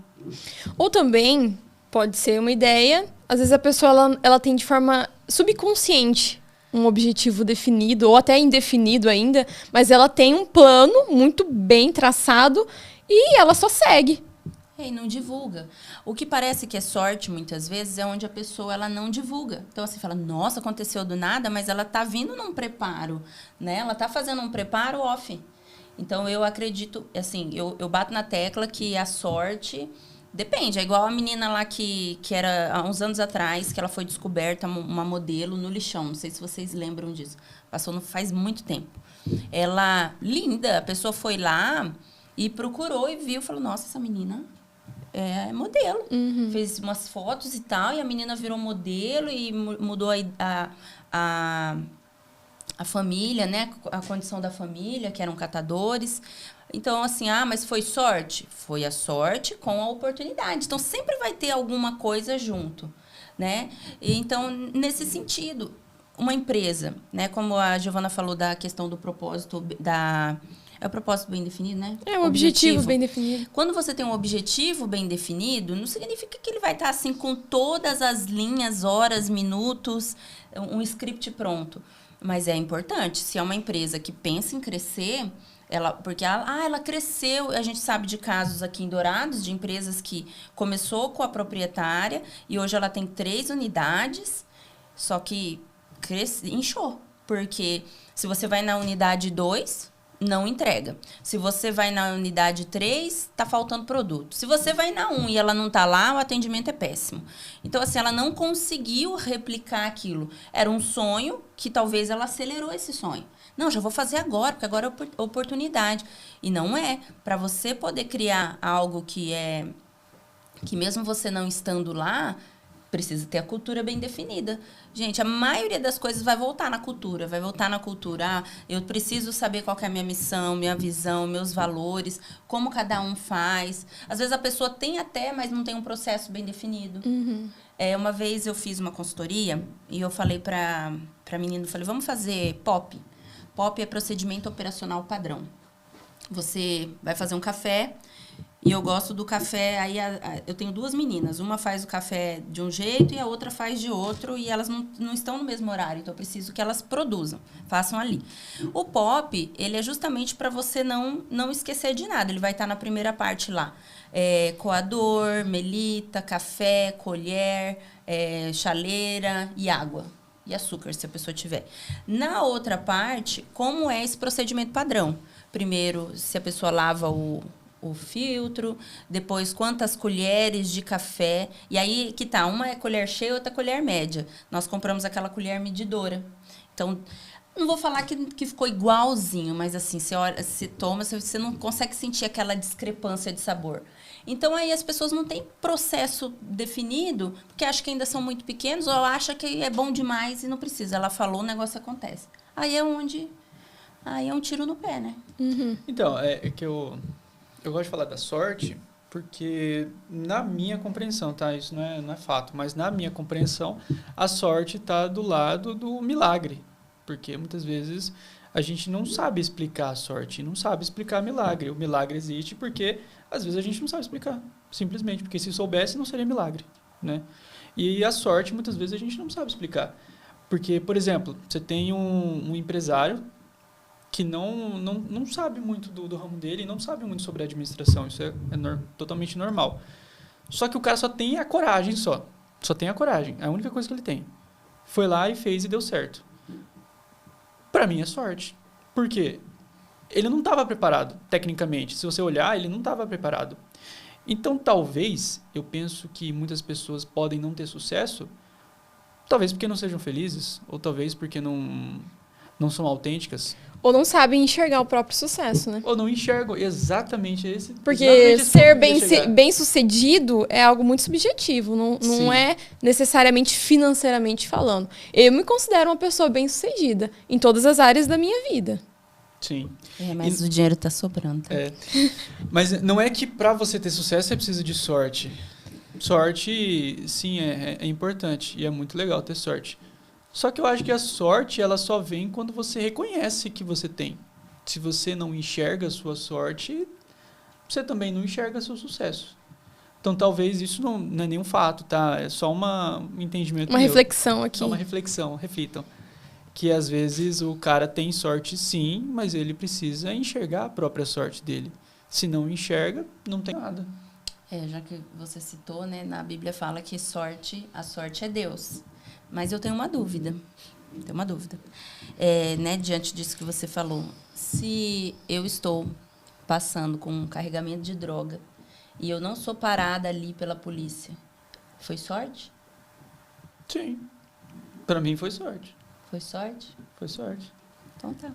Ou também pode ser uma ideia, às vezes a pessoa ela tem de forma subconsciente um objetivo definido, ou até indefinido ainda, mas ela tem um plano muito bem traçado e ela só segue. E não divulga. O que parece que é sorte, muitas vezes, é onde a pessoa ela não divulga. Então, você fala, nossa, aconteceu do nada, mas ela tá vindo num preparo, né? Ela tá fazendo um preparo off. Então, eu acredito, assim, eu bato na tecla que a sorte depende. É igual a menina lá que era há uns anos atrás, que ela foi descoberta, uma modelo no lixão. Não sei se vocês lembram disso. Passou faz muito tempo. Ela, linda, a pessoa foi lá e procurou e viu, falou, nossa, essa menina é modelo. Fez umas fotos e tal, e a menina virou modelo e mudou a família, né? A condição da família, que eram catadores. Então, assim, mas foi sorte? Foi a sorte com a oportunidade. Então, sempre vai ter alguma coisa junto, né? Então, nesse sentido, uma empresa, né? Como a Giovana falou da questão do propósito, é o propósito bem definido, né? É um objetivo bem definido. Quando você tem um objetivo bem definido, não significa que ele vai estar assim com todas as linhas, horas, minutos, um script pronto. Mas é importante. Se é uma empresa que pensa em crescer, porque ela cresceu. A gente sabe de casos aqui em Dourados, de empresas que começou com a proprietária e hoje ela tem 3 unidades, só que inchou. Porque se você vai na unidade 2... não entrega. Se você vai na unidade 3, tá faltando produto. Se você vai na 1 e ela não tá lá, o atendimento é péssimo. Então, assim, ela não conseguiu replicar aquilo. Era um sonho que talvez ela acelerou esse sonho. Não, já vou fazer agora, porque agora é oportunidade. E não é. Para você poder criar algo que mesmo você não estando lá, precisa ter a cultura bem definida. Gente, a maioria das coisas vai voltar na cultura. Vai voltar na cultura. Eu preciso saber qual que é a minha missão, minha visão, meus valores, como cada um faz. Às vezes a pessoa tem até, mas não tem um processo bem definido. Uma vez eu fiz uma consultoria e eu falei para menina, falei, vamos fazer POP. POP é procedimento operacional padrão. Você vai fazer um café... E eu gosto do café, aí eu tenho 2 meninas. Uma faz o café de um jeito e a outra faz de outro. E elas não estão no mesmo horário, então eu preciso que elas produzam, façam ali. O POP, ele é justamente para você não esquecer de nada. Ele vai estar na primeira parte lá. Coador, melita, café, colher, chaleira e água. E açúcar, se a pessoa tiver. Na outra parte, como é esse procedimento padrão? Primeiro, se a pessoa lava o filtro, depois quantas colheres de café, e aí que tá, uma é colher cheia, outra é colher média. Nós compramos aquela colher medidora. Então, não vou falar que ficou igualzinho, mas assim, você olha, você toma, você não consegue sentir aquela discrepância de sabor. Então, aí as pessoas não têm processo definido, porque acham que ainda são muito pequenos, ou acham que é bom demais e não precisa. Ela falou, o negócio acontece. Aí é um tiro no pé, né? Então, é que eu gosto de falar da sorte porque, na minha compreensão, tá? Isso não é fato, mas na minha compreensão, a sorte está do lado do milagre. Porque, muitas vezes, a gente não sabe explicar a sorte, não sabe explicar milagre. O milagre existe porque, às vezes, a gente não sabe explicar. Simplesmente, porque se soubesse, não seria milagre, né? E a sorte, muitas vezes, a gente não sabe explicar. Porque, por exemplo, você tem um empresário que não sabe muito do ramo dele, não sabe muito sobre a administração. Isso é totalmente normal. Só que o cara só tem a coragem só. Só tem a coragem. É a única coisa que ele tem. Foi lá e fez e deu certo. Para mim é sorte. Por quê? Ele não estava preparado, tecnicamente. Se você olhar, ele não estava preparado. Então, talvez, eu penso que muitas pessoas podem não ter sucesso, talvez porque não sejam felizes, ou talvez porque não são autênticas. Ou não sabem enxergar o próprio sucesso, né? Ou não enxergam exatamente esse. Porque ser bem sucedido é algo muito subjetivo, não é necessariamente financeiramente falando. Eu me considero uma pessoa bem sucedida em todas as áreas da minha vida. Sim. Mas o dinheiro está sobrando. Mas não é que para você ter sucesso você precisa de sorte. Sorte, sim, é importante e é muito legal ter sorte. Só que eu acho que a sorte, ela só vem quando você reconhece que você tem. Se você não enxerga a sua sorte, você também não enxerga seu sucesso. Então, talvez isso não é nenhum fato, tá? É só um entendimento Uma meu. reflexão aqui. Só uma reflexão, reflitam. Que, às vezes, o cara tem sorte, sim, mas ele precisa enxergar a própria sorte dele. Se não enxerga, não tem nada. Já que você citou, né, na Bíblia fala que a sorte é Deus. Mas eu tenho uma dúvida. Né, diante disso que você falou, se eu estou passando com um carregamento de droga e eu não sou parada ali pela polícia, foi sorte? Sim. Para mim foi sorte. Foi sorte? Foi sorte. Então tá.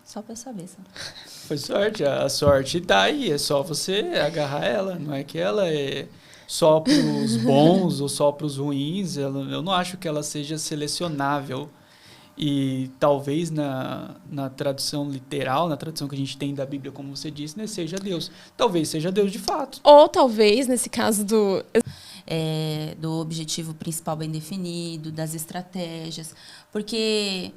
Só para eu saber. Sandra. Foi sorte. A sorte tá aí. É só você agarrar ela. Não é que ela é só para os bons ou só para os ruins. Eu não acho que ela seja selecionável. E talvez na tradução literal, na tradução que a gente tem da Bíblia, como você disse, né, seja Deus. Talvez seja Deus de fato. Ou talvez, nesse caso do objetivo principal bem definido, das estratégias. Porque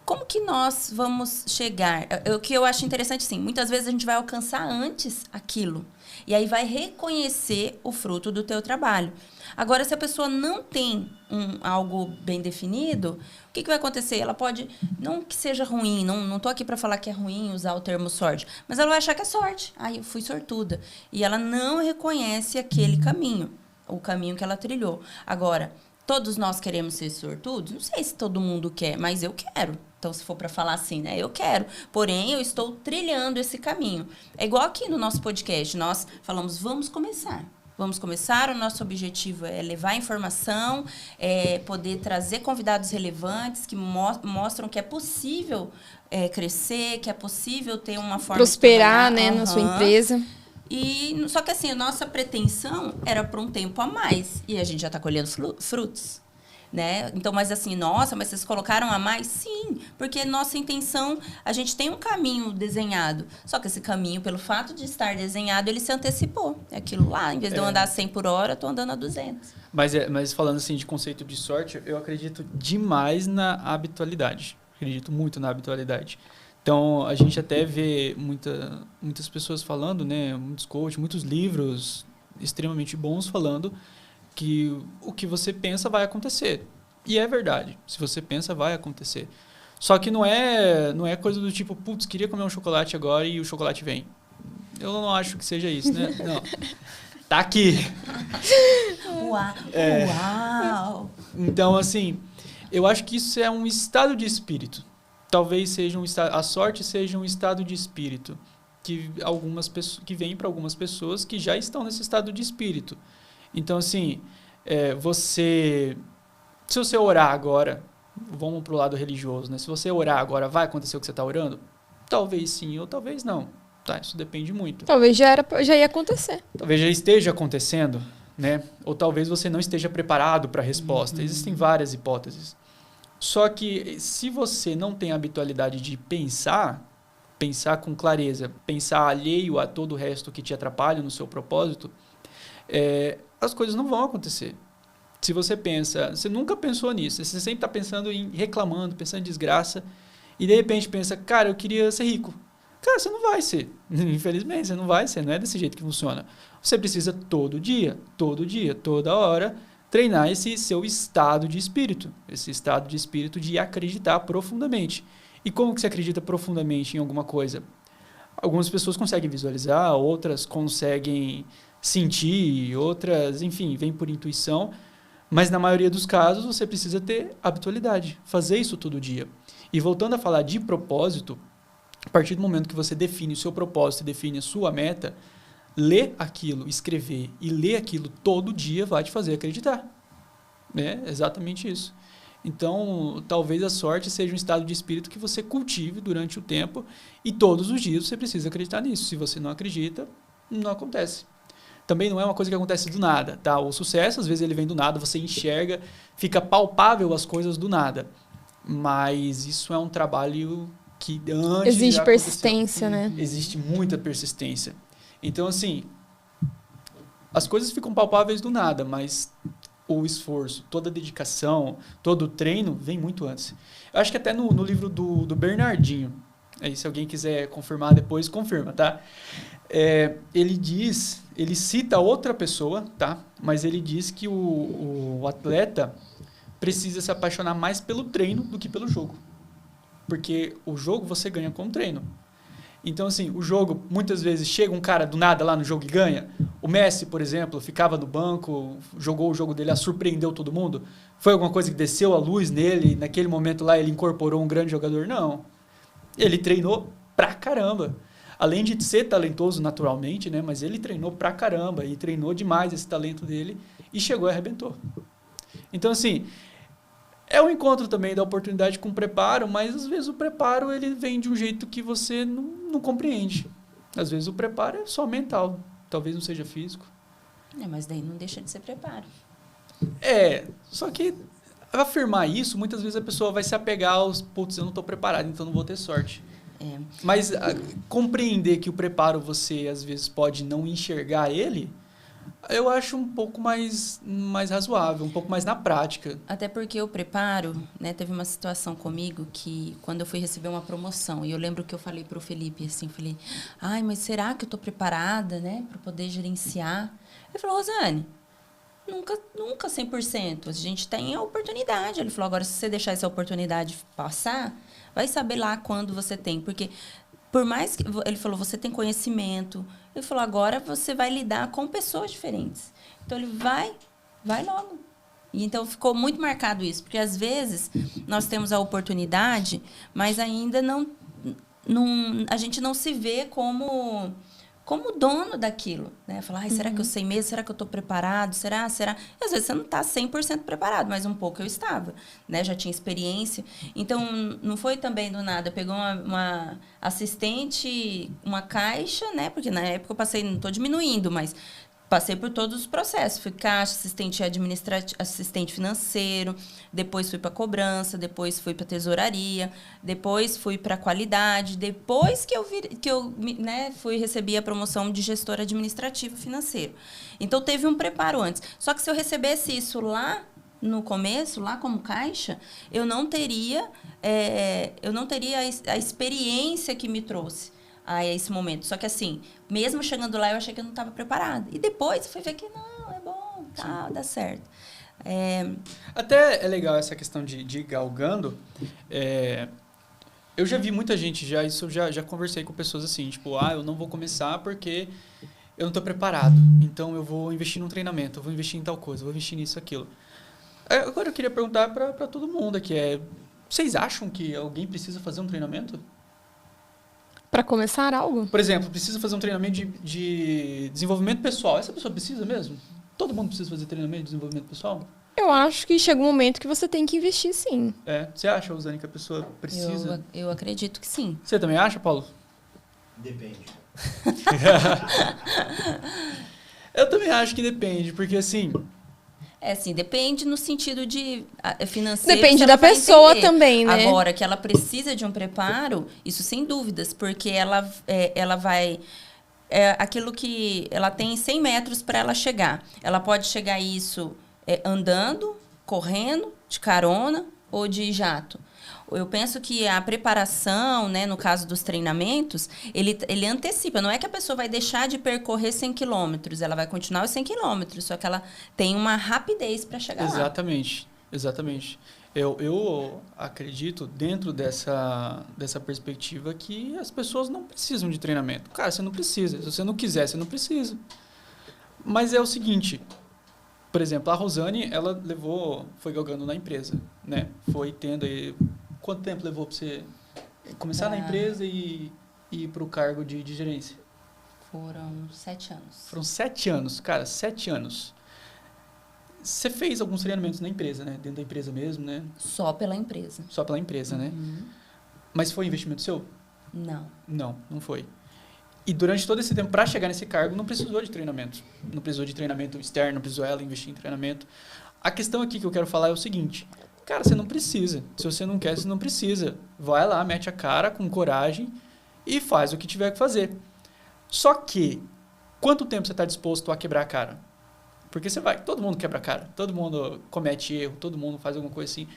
como que nós vamos chegar? O que eu acho interessante, sim, muitas vezes a gente vai alcançar antes aquilo. E aí vai reconhecer o fruto do teu trabalho. Agora, se a pessoa não tem algo bem definido, o que vai acontecer? Ela pode, não que seja ruim, não estou aqui para falar que é ruim usar o termo sorte, mas ela vai achar que é sorte. Eu fui sortuda. E ela não reconhece aquele caminho, o caminho que ela trilhou. Agora, todos nós queremos ser sortudos? Não sei se todo mundo quer, mas eu quero. Então, se for para falar assim, né? Eu quero. Porém, eu estou trilhando esse caminho. É igual aqui no nosso podcast. Nós falamos, vamos começar. Vamos começar. O nosso objetivo é levar informação, poder trazer convidados relevantes que mostram que é possível crescer, que é possível ter uma forma prosperar, né, na sua empresa. Só que assim, a nossa pretensão era para um tempo a mais. E a gente já está colhendo frutos. Né? Então, mas assim, nossa, mas vocês colocaram a mais? Sim, porque nossa intenção, a gente tem um caminho desenhado. Só que esse caminho, pelo fato de estar desenhado, ele se antecipou. É aquilo lá, em vez de eu andar a 100 por hora, eu estou andando a 200. Mas falando assim de conceito de sorte, eu acredito demais na habitualidade. Acredito muito na habitualidade. Então, a gente até vê muitas pessoas falando, né? Muitos coaches, muitos livros extremamente bons falando que o que você pensa vai acontecer. E é verdade. Se você pensa, vai acontecer. Só que não é coisa do tipo, putz, queria comer um chocolate agora e o chocolate vem. Eu não acho que seja isso, né? Não. Tá aqui. Uau! Então, assim, eu acho que isso é um estado de espírito. Talvez seja a sorte seja um estado de espírito que vem para algumas pessoas que já estão nesse estado de espírito. Então, assim, se você orar agora, vamos para o lado religioso, né? Se você orar agora, vai acontecer o que você está orando? Talvez sim ou talvez não. Tá, isso depende muito. Talvez já ia acontecer. Talvez já esteja acontecendo, né? Ou talvez você não esteja preparado para a resposta. Existem várias hipóteses. Só que se você não tem a habitualidade de pensar com clareza, pensar alheio a todo o resto que te atrapalha no seu propósito, as coisas não vão acontecer. Se você você nunca pensou nisso, você sempre está pensando reclamando, pensando em desgraça, e de repente pensa, cara, eu queria ser rico. Cara, você não vai ser. Infelizmente, você não vai ser, não é desse jeito que funciona. Você precisa todo dia, toda hora, treinar esse seu estado de espírito, esse estado de espírito de acreditar profundamente. E como que você acredita profundamente em alguma coisa? Algumas pessoas conseguem visualizar, outras conseguem sentir, outras, enfim, vêm por intuição, mas na maioria dos casos você precisa ter habitualidade, fazer isso todo dia. E voltando a falar de propósito, a partir do momento que você define o seu propósito e define a sua meta, ler aquilo, escrever e ler aquilo todo dia vai te fazer acreditar. É exatamente isso. Então, talvez a sorte seja um estado de espírito que você cultive durante o tempo e todos os dias você precisa acreditar nisso. Se você não acredita, não acontece. Também não é uma coisa que acontece do nada, tá? O sucesso, às vezes, ele vem do nada, você enxerga, fica palpável as coisas do nada. Mas isso é um trabalho que antes existe já persistência, né? Existe muita persistência. Então, assim, as coisas ficam palpáveis do nada, mas o esforço, toda a dedicação, todo o treino vem muito antes. Eu acho que até no livro do Bernardinho, aí se alguém quiser confirmar depois, confirma, tá? Ele cita outra pessoa, tá? Mas ele diz que o atleta precisa se apaixonar mais pelo treino do que pelo jogo. Porque o jogo você ganha com o treino. Então, assim, o jogo, muitas vezes, chega um cara do nada lá no jogo e ganha. O Messi, por exemplo, ficava no banco, jogou o jogo dele, surpreendeu todo mundo. Foi alguma coisa que desceu a luz nele, naquele momento lá ele incorporou um grande jogador? Não. Ele treinou pra caramba. Além de ser talentoso naturalmente, né? Mas ele treinou pra caramba e treinou demais esse talento dele e chegou e arrebentou. Então, assim, é um encontro também da oportunidade com o preparo, mas às vezes o preparo ele vem de um jeito que você não compreende. Às vezes o preparo é só mental, talvez não seja físico. Mas daí não deixa de ser preparo. Só que ao afirmar isso, muitas vezes a pessoa vai se apegar aos, putz, eu não estou preparado, então não vou ter sorte. Mas compreender que o preparo você às vezes pode não enxergar ele, eu acho um pouco mais razoável, um pouco mais na prática. Até porque o preparo, né, teve uma situação comigo que quando eu fui receber uma promoção, e eu lembro que eu falei para o Felipe assim, falei, mas será que eu estou preparada, né, para poder gerenciar? Ele falou, Rosane, nunca 100%, a gente tem a oportunidade. Ele falou, agora se você deixar essa oportunidade passar, vai saber lá quando você tem, porque por mais que... Ele falou, você tem conhecimento. Ele falou, agora você vai lidar com pessoas diferentes. Então, ele vai logo. E então, ficou muito marcado isso. Porque, às vezes, nós temos a oportunidade, mas ainda a gente não se vê como dono daquilo, né? Falar, será que eu sei mesmo? Será que eu estou preparado? Será? E às vezes você não está 100% preparado, mas um pouco eu estava, né? Já tinha experiência. Então, não foi também do nada. Pegou uma assistente, uma caixa, né? Porque na época eu passei, não estou diminuindo, mas passei por todos os processos. Fui caixa, assistente administrativo, assistente financeiro, depois fui para cobrança, depois fui para tesouraria, depois fui para qualidade, depois que eu recebi a promoção de gestor administrativo financeiro. Então, teve um preparo antes. Só que se eu recebesse isso lá no começo, lá como caixa, eu não teria a experiência que me trouxe a esse momento. Só que assim, mesmo chegando lá, eu achei que eu não estava preparada. E depois eu fui ver que não, é bom, tá, dá certo. Até é legal essa questão de ir galgando. Eu já vi muita gente, isso eu já conversei com pessoas assim, tipo, eu não vou começar porque eu não estou preparado. Então eu vou investir num treinamento, eu vou investir em tal coisa, eu vou investir nisso, aquilo. Agora eu queria perguntar para todo mundo aqui, vocês acham que alguém precisa fazer um treinamento? Para começar algo? Por exemplo, precisa fazer um treinamento de desenvolvimento pessoal. Essa pessoa precisa mesmo? Todo mundo precisa fazer treinamento de desenvolvimento pessoal? Eu acho que chega um momento que você tem que investir, sim. Você acha, Rosane, que a pessoa precisa? Eu acredito que sim. Você também acha, Paulo? Depende. Eu também acho que depende, porque assim... depende no sentido de financeiro. Depende da pessoa também, né? Agora, que ela precisa de um preparo, isso sem dúvidas, porque ela vai... aquilo que ela tem 100 metros para ela chegar. Ela pode chegar isso andando, correndo, de carona ou de jato. Eu penso que a preparação, né, no caso dos treinamentos, ele antecipa. Não é que a pessoa vai deixar de percorrer 100 quilômetros, ela vai continuar os 100 quilômetros, só que ela tem uma rapidez para chegar lá. Exatamente. Eu acredito, dentro dessa perspectiva, que as pessoas não precisam de treinamento. Cara, você não precisa. Se você não quiser, você não precisa. Mas é o seguinte... Por exemplo, a Rosane, ela foi galgando na empresa, né? Foi tendo aí... Quanto tempo levou para você começar na empresa e ir para o cargo de gerência? Foram 7 anos. Foram 7 anos, cara, 7 anos. Você fez alguns treinamentos na empresa, né? Dentro da empresa mesmo, né? Só pela empresa. Só pela empresa, né? Mas foi investimento seu? Não. Não foi. E durante todo esse tempo, para chegar nesse cargo, não precisou de treinamento. Não precisou de treinamento externo, não precisou ela investir em treinamento. A questão aqui que eu quero falar é o seguinte. Cara, você não precisa. Se você não quer, você não precisa. Vai lá, mete a cara com coragem e faz o que tiver que fazer. Só que, quanto tempo você está disposto a quebrar a cara? Porque todo mundo quebra a cara. Todo mundo comete erro, todo mundo faz alguma coisa assim.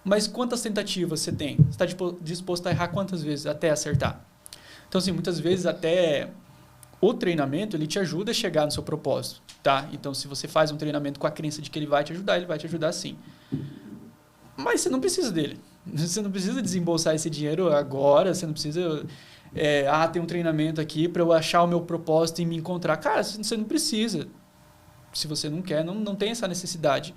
Mas quantas tentativas você tem? Você está disposto a errar quantas vezes até acertar? Então, assim, muitas vezes até o treinamento, ele te ajuda a chegar no seu propósito, tá? Então, se você faz um treinamento com a crença de que ele vai te ajudar sim. Mas você não precisa dele. Você não precisa desembolsar esse dinheiro agora, você não precisa tem um treinamento aqui para eu achar o meu propósito e me encontrar. Cara, você não precisa. Se você não quer, não tem essa necessidade.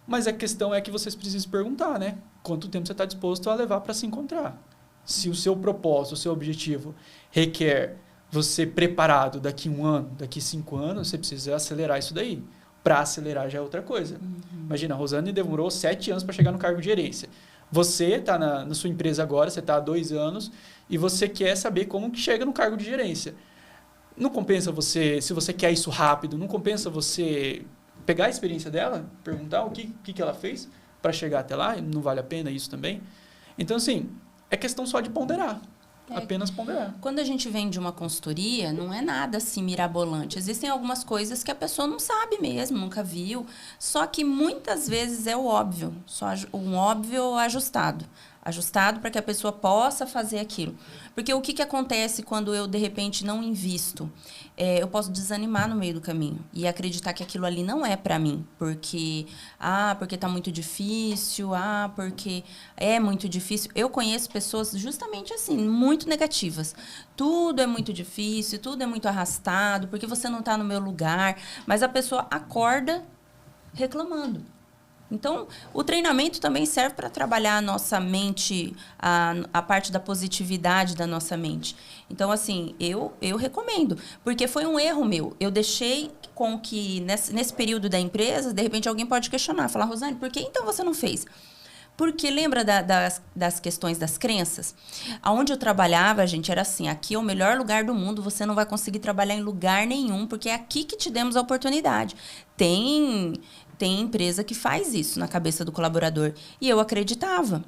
Mas a questão é que vocês precisam perguntar, né? Quanto tempo você está disposto a levar para se encontrar? Se o seu propósito, o seu objetivo requer você preparado daqui 1 ano, daqui 5 anos, você precisa acelerar isso daí. Para acelerar já é outra coisa. Imagina, a Rosane demorou 7 anos para chegar no cargo de gerência. Você está na sua empresa agora, você está há 2 anos e você quer saber como que chega no cargo de gerência. Não compensa você, se você quer isso rápido, não compensa você pegar a experiência dela, perguntar o que ela fez para chegar até lá, não vale a pena isso também. Então, assim, é questão só de ponderar. Apenas ponderar. Quando a gente vem de uma consultoria, não é nada assim mirabolante. Existem algumas coisas que a pessoa não sabe mesmo, nunca viu. Só que muitas vezes é o óbvio. Só um óbvio ajustado. Ajustado para que a pessoa possa fazer aquilo. Porque o que acontece quando eu, de repente, não invisto? Eu posso desanimar no meio do caminho e acreditar que aquilo ali não é para mim. Porque está muito difícil, porque é muito difícil. Eu conheço pessoas justamente assim, muito negativas. Tudo é muito difícil, tudo é muito arrastado, porque você não está no meu lugar. Mas a pessoa acorda reclamando. Então, o treinamento também serve para trabalhar a nossa mente, a parte da positividade da nossa mente. Então, assim, eu recomendo, porque foi um erro meu. Eu deixei com que, nesse período da empresa, de repente alguém pode questionar, falar, Rosane, por que então você não fez? Porque lembra das questões das crenças? Aonde eu trabalhava, gente, era assim, aqui é o melhor lugar do mundo, você não vai conseguir trabalhar em lugar nenhum, porque é aqui que te demos a oportunidade. Tem empresa que faz isso na cabeça do colaborador. E eu acreditava.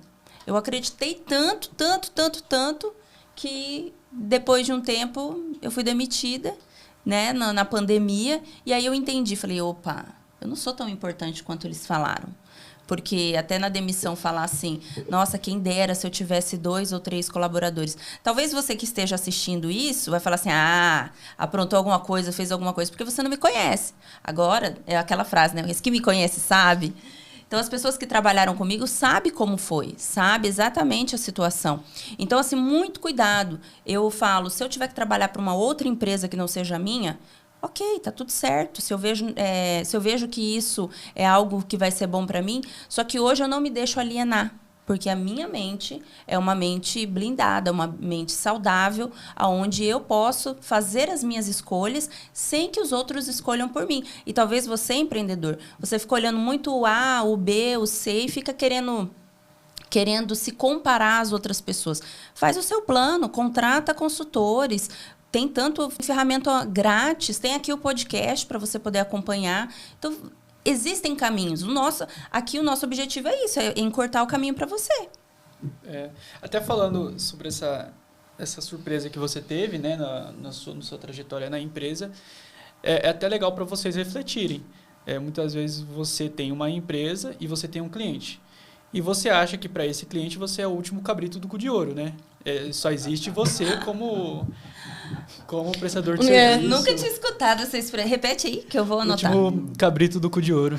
Eu acreditei tanto, que depois de um tempo eu fui demitida, né, na pandemia. E aí eu entendi, falei, opa, eu não sou tão importante quanto eles falaram. Porque até na demissão falar assim, nossa, quem dera se eu tivesse 2 ou 3 colaboradores. Talvez você que esteja assistindo isso vai falar assim, aprontou alguma coisa, fez alguma coisa, porque você não me conhece. Agora, é aquela frase, né? Esse que me conhece sabe. Então, as pessoas que trabalharam comigo sabem como foi, sabem exatamente a situação. Então, assim, muito cuidado. Eu falo, se eu tiver que trabalhar para uma outra empresa que não seja a minha, ok, tá tudo certo. Se eu vejo que isso é algo que vai ser bom para mim, só que hoje eu não me deixo alienar, porque a minha mente é uma mente blindada, uma mente saudável, onde eu posso fazer as minhas escolhas sem que os outros escolham por mim. E talvez você, empreendedor, você fica olhando muito o A, o B, o C e fica querendo se comparar às outras pessoas. Faz o seu plano, contrata consultores. Tem tanto ferramenta grátis, tem aqui o podcast para você poder acompanhar. Então, existem caminhos. Aqui o nosso objetivo é isso, é encurtar o caminho para você. Até falando sobre essa surpresa que você teve, né, na sua trajetória na empresa, é até legal para vocês refletirem. Muitas vezes você tem uma empresa e você tem um cliente. E você acha que para esse cliente você é o último cabrito do cu de ouro, né? Só existe você como prestador de serviço. Nunca tinha escutado essa expressão. Repete aí, que eu vou anotar. Último cabrito do cu de ouro.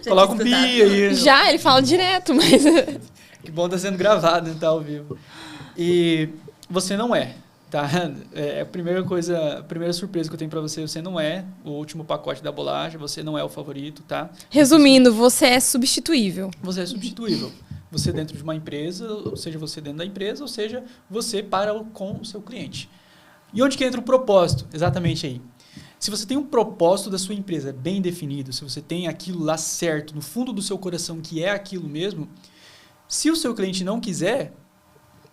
Coloca um pi aí. Já, ele fala direto, mas... Que bom tá sendo gravado, né? Tá ao vivo. E você não é, tá? A primeira surpresa que eu tenho pra você não é o último pacote da bolacha, você não é o favorito, tá? Resumindo, você é substituível. Você é substituível. Você dentro de uma empresa, ou seja, você dentro da empresa, ou seja, você com o seu cliente. E onde que entra o propósito? Exatamente aí. Se você tem um propósito da sua empresa bem definido, se você tem aquilo lá certo, no fundo do seu coração, que é aquilo mesmo, se o seu cliente não quiser,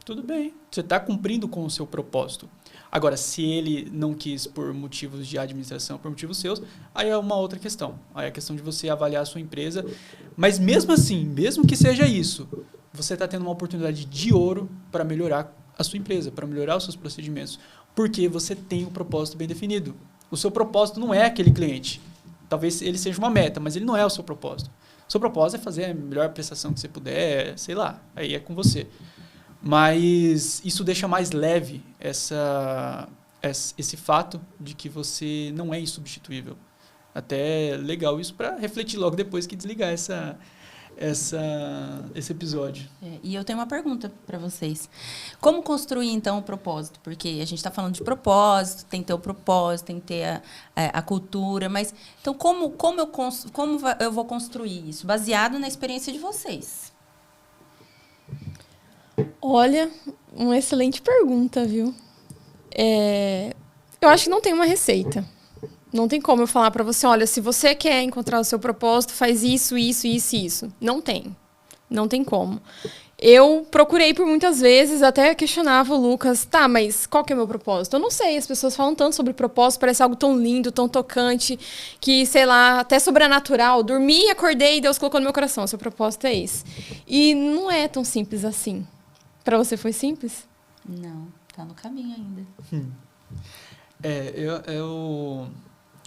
tudo bem, você está cumprindo com o seu propósito. Agora, se ele não quis por motivos de administração, por motivos seus, aí é uma outra questão. Aí é a questão de você avaliar a sua empresa. Mas mesmo assim, mesmo que seja isso, você está tendo uma oportunidade de ouro para melhorar a sua empresa, para melhorar os seus procedimentos, porque você tem um propósito bem definido. O seu propósito não é aquele cliente. Talvez ele seja uma meta, mas ele não é o seu propósito. O seu propósito é fazer a melhor prestação que você puder, sei lá, aí é com você. Mas isso deixa mais leve esse fato de que você não é insubstituível. Até legal isso para refletir logo depois que desligar esse episódio. E eu tenho uma pergunta para vocês. Como construir, então, o propósito? Porque a gente está falando de propósito, tem que ter o propósito, tem que ter a cultura, mas então como eu vou construir isso? Baseado na experiência de vocês. Olha, uma excelente pergunta, viu? Eu acho que não tem uma receita. Não tem como eu falar para você, olha, se você quer encontrar o seu propósito, faz isso, isso, isso e isso. Não tem. Não tem como. Eu procurei por muitas vezes, até questionava o Lucas, tá, mas qual que é o meu propósito? Eu não sei, as pessoas falam tanto sobre propósito, parece algo tão lindo, tão tocante, que, sei lá, até sobrenatural. Dormi, acordei e Deus colocou no meu coração, seu propósito é esse. E não é tão simples assim. Para você foi simples? Não, tá no caminho ainda.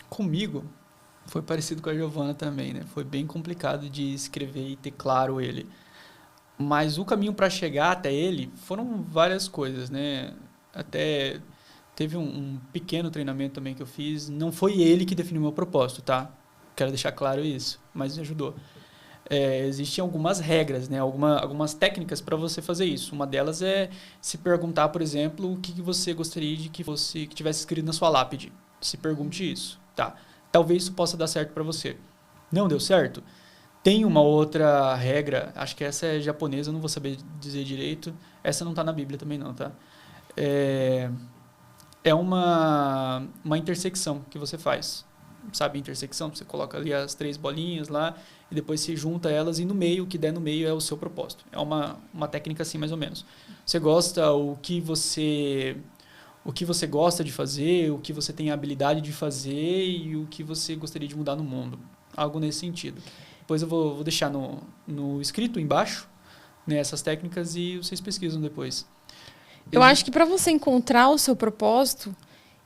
Comigo, foi parecido com a Giovana também, né? Foi bem complicado de escrever e ter claro ele. Mas o caminho para chegar até ele foram várias coisas, né? Até teve um pequeno treinamento também que eu fiz. Não foi ele que definiu o meu propósito, tá? Quero deixar claro isso, mas me ajudou. Existem algumas regras, né? Algumas técnicas para você fazer isso. Uma delas é se perguntar, por exemplo, o que você gostaria de que tivesse escrito na sua lápide. Se pergunte isso, tá? Talvez isso possa dar certo para você. Não deu certo? Tem uma outra regra, acho que essa é japonesa, eu não vou saber dizer direito. Essa não está na Bíblia também não, tá? É uma intersecção que você faz. Sabe intersecção? Você coloca ali as 3 bolinhas lá e depois se junta elas e no meio, o que der no meio é o seu propósito. É uma técnica assim, mais ou menos. Você gosta o que você gosta de fazer, o que você tem a habilidade de fazer e o que você gostaria de mudar no mundo. Algo nesse sentido. Depois eu vou deixar no escrito embaixo, né, essas técnicas e vocês pesquisam depois. Eu acho que para você encontrar o seu propósito,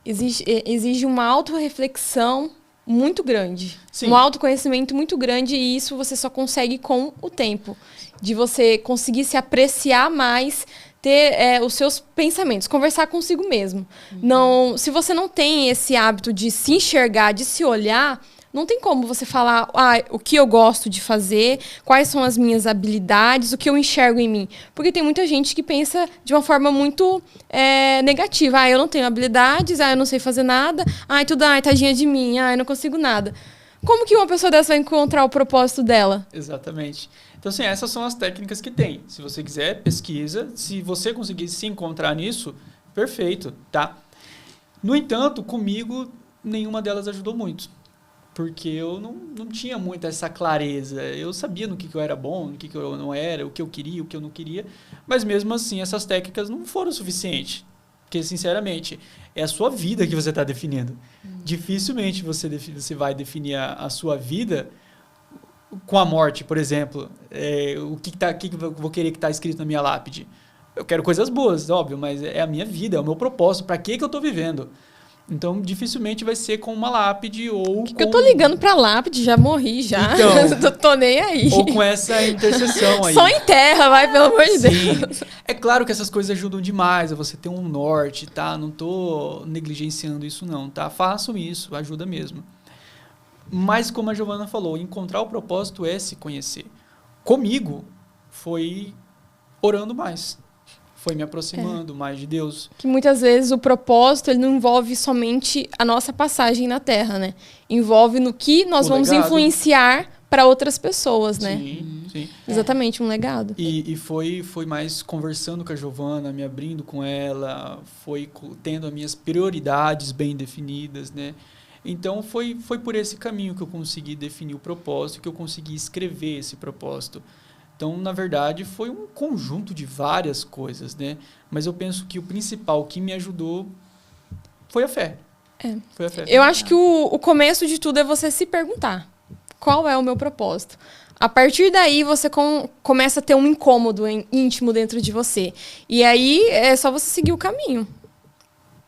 exige uma autorreflexão muito grande. Sim. Um autoconhecimento muito grande e isso você só consegue com o tempo. De você conseguir se apreciar mais, ter os seus pensamentos, conversar consigo mesmo. Não, se você não tem esse hábito de se enxergar, de se olhar, não tem como você falar o que eu gosto de fazer, quais são as minhas habilidades, o que eu enxergo em mim. Porque tem muita gente que pensa de uma forma muito negativa. Eu não tenho habilidades, eu não sei fazer nada, tadinha de mim, eu não consigo nada. Como que uma pessoa dessa vai encontrar o propósito dela? Exatamente. Então, assim, essas são as técnicas que tem. Se você quiser, pesquisa. Se você conseguir se encontrar nisso, perfeito, tá? No entanto, comigo, nenhuma delas ajudou muito. Porque eu não tinha muito essa clareza. Eu sabia no que eu era bom, no que eu não era, o que eu queria, o que eu não queria. Mas mesmo assim, essas técnicas não foram suficientes. Porque, sinceramente, é a sua vida que você está definindo. Dificilmente você vai definir a sua vida com a morte, por exemplo. O que eu vou querer que está escrito na minha lápide? Eu quero coisas boas, óbvio, mas é a minha vida, é o meu propósito. Para que eu estou vivendo? Então, dificilmente vai ser com uma lápide ou que eu tô ligando pra lápide, já morri, já. Então, tô nem aí. Ou com essa intercessão aí. Só em terra, vai, pelo amor de Deus. É claro que essas coisas ajudam demais a você ter um norte, tá? Não tô negligenciando isso não, tá? Façam isso, ajuda mesmo. Mas, como a Giovana falou, encontrar o propósito é se conhecer. Comigo, foi orando mais. Foi me aproximando mais de Deus. Que muitas vezes o propósito ele não envolve somente a nossa passagem na Terra, né? Envolve no que nós vamos influenciar para outras pessoas, né? Sim. Exatamente, um legado. E foi mais conversando com a Giovana, me abrindo com ela, foi tendo as minhas prioridades bem definidas, né? Então, foi por esse caminho que eu consegui definir o propósito, que eu consegui escrever esse propósito. Então, na verdade, foi um conjunto de várias coisas, né? Mas eu penso que o principal que me ajudou foi a fé. Foi a fé. Eu acho que o começo de tudo é você se perguntar qual é o meu propósito. A partir daí, você começa a ter um incômodo íntimo dentro de você. E aí, é só você seguir o caminho.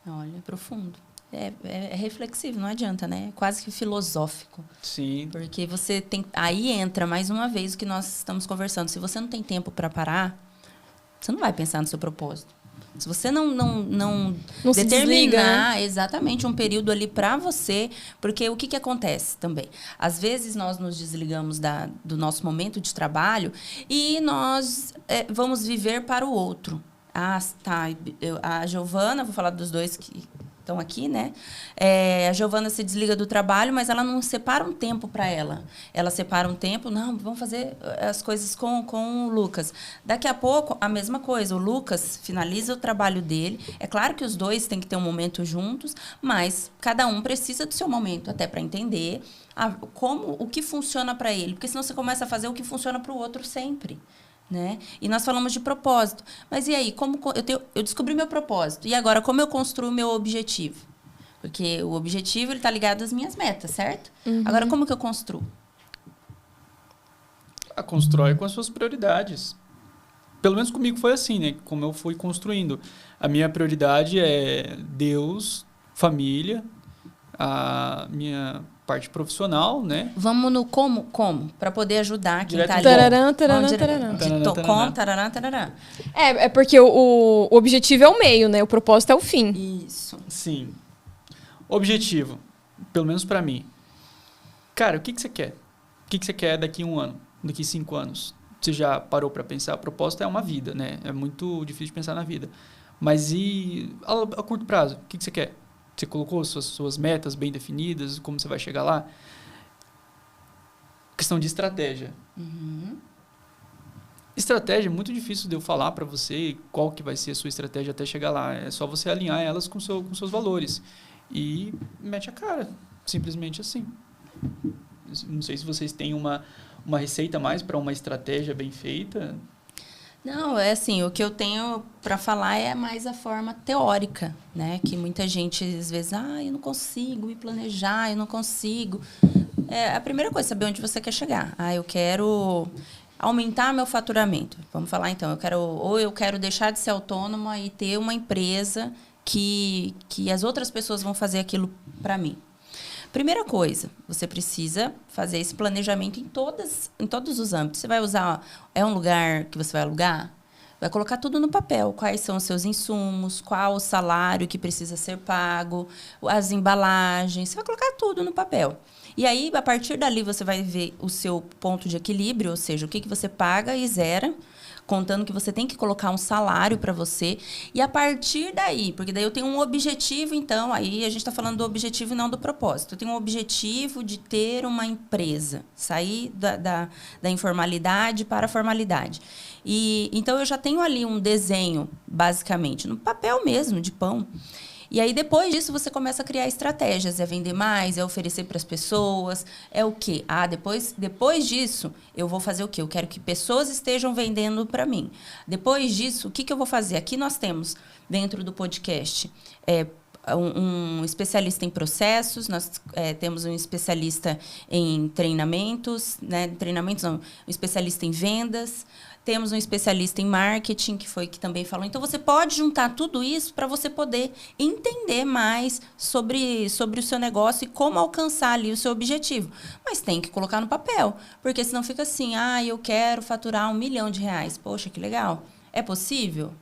Olha, profundo. É reflexivo, não adianta, né? É quase que filosófico. Sim. Porque você tem... Aí entra, mais uma vez, o que nós estamos conversando. Se você não tem tempo para parar, você não vai pensar no seu propósito. Se você não se desliga, determinar né? exatamente um período ali para você, porque o que acontece também? Às vezes nós nos desligamos do nosso momento de trabalho e nós vamos viver para o outro. Ah, tá. A Giovana, vou falar dos dois que estão aqui, né? A Giovana se desliga do trabalho, mas ela não separa um tempo para ela. Ela separa um tempo, não, vamos fazer as coisas com o Lucas. Daqui a pouco, a mesma coisa. O Lucas finaliza o trabalho dele. É claro que os dois têm que ter um momento juntos, mas cada um precisa do seu momento, até para entender o que funciona para ele. Porque senão você começa a fazer o que funciona para o outro sempre. Né? E nós falamos de propósito. Mas e aí? Eu descobri meu propósito. E agora, como eu construo o meu objetivo? Porque o objetivo está ligado às minhas metas, certo? Uhum. Agora, como que eu construo? Constrói com as suas prioridades. Pelo menos comigo foi assim, né? Como eu fui construindo. A minha prioridade é Deus, família, a minha parte profissional, né? Vamos no como, para poder ajudar quem Direto está ali. Tararã, Vamos tararã, direto. tararã. Com, tararã, tararã. É porque o objetivo é o meio, né? O propósito é o fim. Isso. Sim. Objetivo, pelo menos pra mim. Cara, o que você quer? O que você quer daqui 1 ano? Daqui 5 anos? Você já parou pra pensar? O propósito é uma vida, né? É muito difícil de pensar na vida. Mas e a curto prazo? O que você quer? Você colocou suas metas bem definidas? Como você vai chegar lá? Questão de estratégia. Uhum. Estratégia é muito difícil de eu falar para você qual que vai ser a sua estratégia até chegar lá. É só você alinhar elas com seus valores. E mete a cara. Simplesmente assim. Não sei se vocês têm uma receita mais para uma estratégia bem feita. Não, é assim, o que eu tenho para falar é mais a forma teórica, né? Que muita gente, às vezes, eu não consigo me planejar, eu não consigo. A primeira coisa é saber onde você quer chegar. Eu quero aumentar meu faturamento. Vamos falar, então, eu quero deixar de ser autônoma e ter uma empresa que as outras pessoas vão fazer aquilo para mim. Primeira coisa, você precisa fazer esse planejamento em todos os âmbitos. Você vai usar... É um lugar que você vai alugar? Vai colocar tudo no papel. Quais são os seus insumos, qual o salário que precisa ser pago, as embalagens. Você vai colocar tudo no papel. E aí, a partir dali, você vai ver o seu ponto de equilíbrio, ou seja, o que você paga e zera, contando que você tem que colocar um salário para você. E a partir daí, porque daí eu tenho um objetivo, então, aí a gente está falando do objetivo e não do propósito. Eu tenho um objetivo de ter uma empresa, sair da informalidade para a formalidade. E então, eu já tenho ali um desenho, basicamente, no papel mesmo, de pão. E aí, depois disso, você começa a criar estratégias. É vender mais, é oferecer para as pessoas. É o quê? Depois disso, eu vou fazer o quê? Eu quero que pessoas estejam vendendo para mim. Depois disso, o que eu vou fazer? Aqui nós temos, dentro do podcast, um especialista em processos, nós temos um especialista em treinamentos, né? Treinamentos não, um especialista em vendas. Temos um especialista em marketing, que também falou. Então, você pode juntar tudo isso para você poder entender mais sobre o seu negócio e como alcançar ali o seu objetivo. Mas tem que colocar no papel, porque senão fica assim, eu quero faturar R$1 milhão. Poxa, que legal. É possível?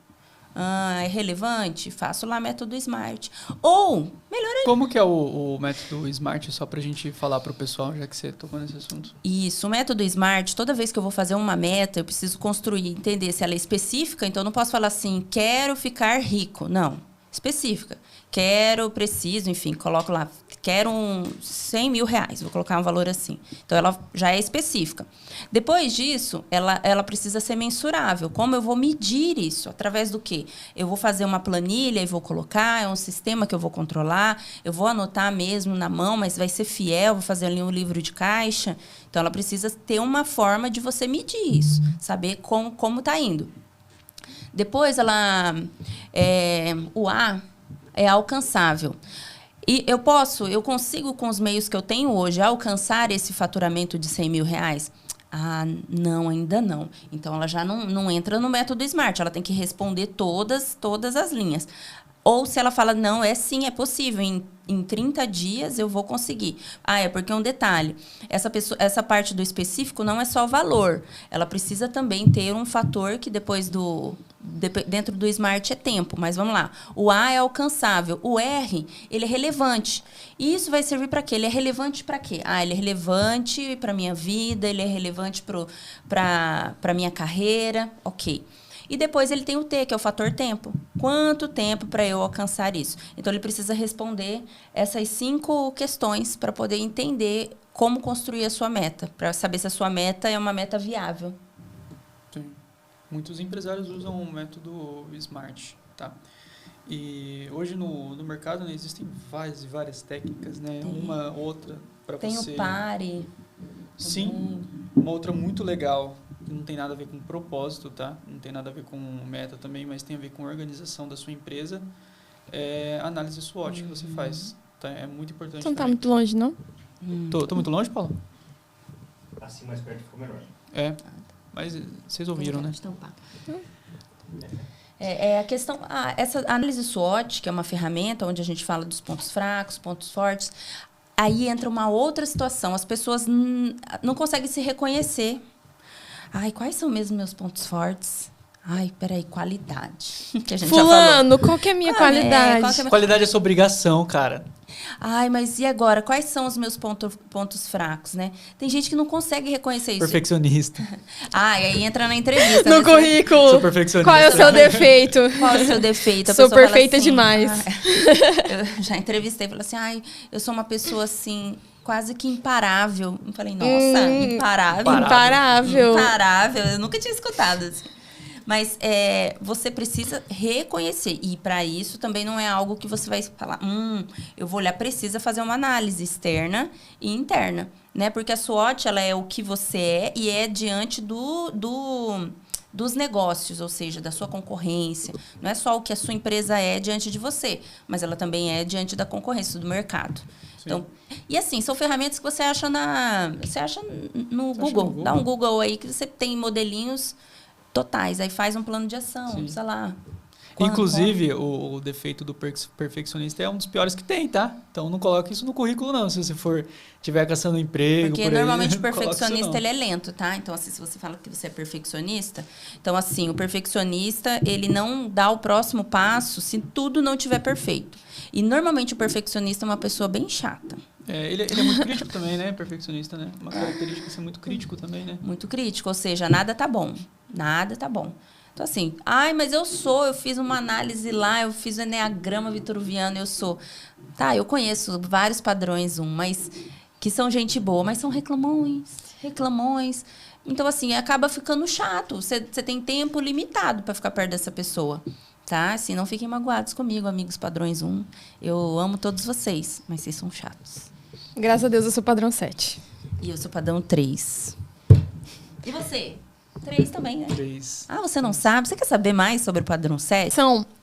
É relevante? Faço lá método SMART. Ou, melhor ainda. Como que é o método SMART, só para a gente falar para o pessoal, já que você tocou nesse assunto? Isso, o método SMART, toda vez que eu vou fazer uma meta, eu preciso construir, entender se ela é específica, então eu não posso falar assim, quero ficar rico. Não, específica. Preciso, enfim, coloco lá, quero R$100 mil, vou colocar um valor assim. Então, ela já é específica. Depois disso, ela precisa ser mensurável. Como eu vou medir isso? Através do quê? Eu vou fazer uma planilha e vou colocar, é um sistema que eu vou controlar, eu vou anotar mesmo na mão, mas vai ser fiel, vou fazer ali um livro de caixa. Então, ela precisa ter uma forma de você medir isso, saber como está indo. Depois, o A é alcançável. E eu consigo, com os meios que eu tenho hoje, alcançar esse faturamento de R$100 mil? Não, ainda não. Então, ela já não entra no método SMART. Ela tem que responder todas as linhas. Ou se ela fala, não, sim, é possível, em 30 dias eu vou conseguir. É porque um detalhe, essa parte do específico não é só o valor, ela precisa também ter um fator que depois dentro do SMART é tempo, mas vamos lá. O A é alcançável, o R, ele é relevante. E isso vai servir para quê? Ele é relevante para quê? Ele é relevante para minha vida, ele é relevante para minha carreira, ok. E depois ele tem o T, que é o fator tempo. Quanto tempo para eu alcançar isso? Então, ele precisa responder essas 5 questões para poder entender como construir a sua meta, para saber se a sua meta é uma meta viável. Sim. Muitos empresários usam o método SMART, tá? E hoje no mercado, né, existem várias técnicas, né? Uma, outra para você... Tem o PARE. Sim, também. Uma outra muito legal, que não tem nada a ver com propósito, tá? Não tem nada a ver com meta também, mas tem a ver com organização da sua empresa. É a análise SWOT que você faz, tá? É muito importante. Você não tá também. muito longe, não? Tô muito longe, Paulo? Assim mais perto ficou melhor. Mas vocês ouviram, né? A questão, essa análise SWOT, que é uma ferramenta onde a gente fala dos pontos fracos, pontos fortes, aí entra uma outra situação. As pessoas não conseguem se reconhecer. Quais são mesmo meus pontos fortes? Peraí, qualidade. Que a gente Fulano, já falou. qual que é a minha qualidade? Qualidade é sua obrigação, cara. Mas e agora? Quais são os meus pontos fracos, né? Tem gente que não consegue reconhecer isso. Perfeccionista. E aí entra na entrevista. No currículo. Sou perfeccionista. Qual é o seu defeito? Qual é o seu defeito? Sou perfeita demais. Eu já entrevistei e falei assim, eu sou uma pessoa assim, quase que imparável. Eu falei, nossa, imparável. Imparável. Eu nunca tinha escutado assim. Mas você precisa reconhecer. E para isso também não é algo que você vai falar, eu vou olhar, precisa fazer uma análise externa e interna. Né? Porque a SWOT ela é o que você é e é diante dos negócios, ou seja, da sua concorrência. Não é só o que a sua empresa é diante de você, mas ela também é diante da concorrência, do mercado. Então, e assim, são ferramentas que você acha no Google. Dá um Google aí que você tem modelinhos totais. Aí faz um plano de ação, sei lá. Inclusive, o defeito do perfeccionista é um dos piores que tem, tá? Então, não coloque isso no currículo, não. Se você estiver caçando emprego, porque normalmente o perfeccionista, ele é lento, tá? Então, assim, se você fala que você é perfeccionista... Então, assim, o perfeccionista, ele não dá o próximo passo se tudo não estiver perfeito. E, normalmente, o perfeccionista é uma pessoa bem chata. Ele é muito crítico também, né? Perfeccionista, né? Uma característica é ser muito crítico também, né? Muito crítico, ou seja, nada tá bom. Nada tá bom. Então, assim, mas eu fiz uma análise lá, eu fiz o Enneagrama Vitruviano, eu sou... Tá, eu conheço vários padrões, mas que são gente boa, mas são reclamões. Então, assim, acaba ficando chato. Você tem tempo limitado para ficar perto dessa pessoa, tá? Assim, não fiquem magoados comigo, amigos padrões 1. Eu amo todos vocês, mas vocês são chatos. Graças a Deus, eu sou padrão 7. E eu sou padrão 3. E você? 3 também, né? 3. Você não sabe? Você quer saber mais sobre o padrão 7?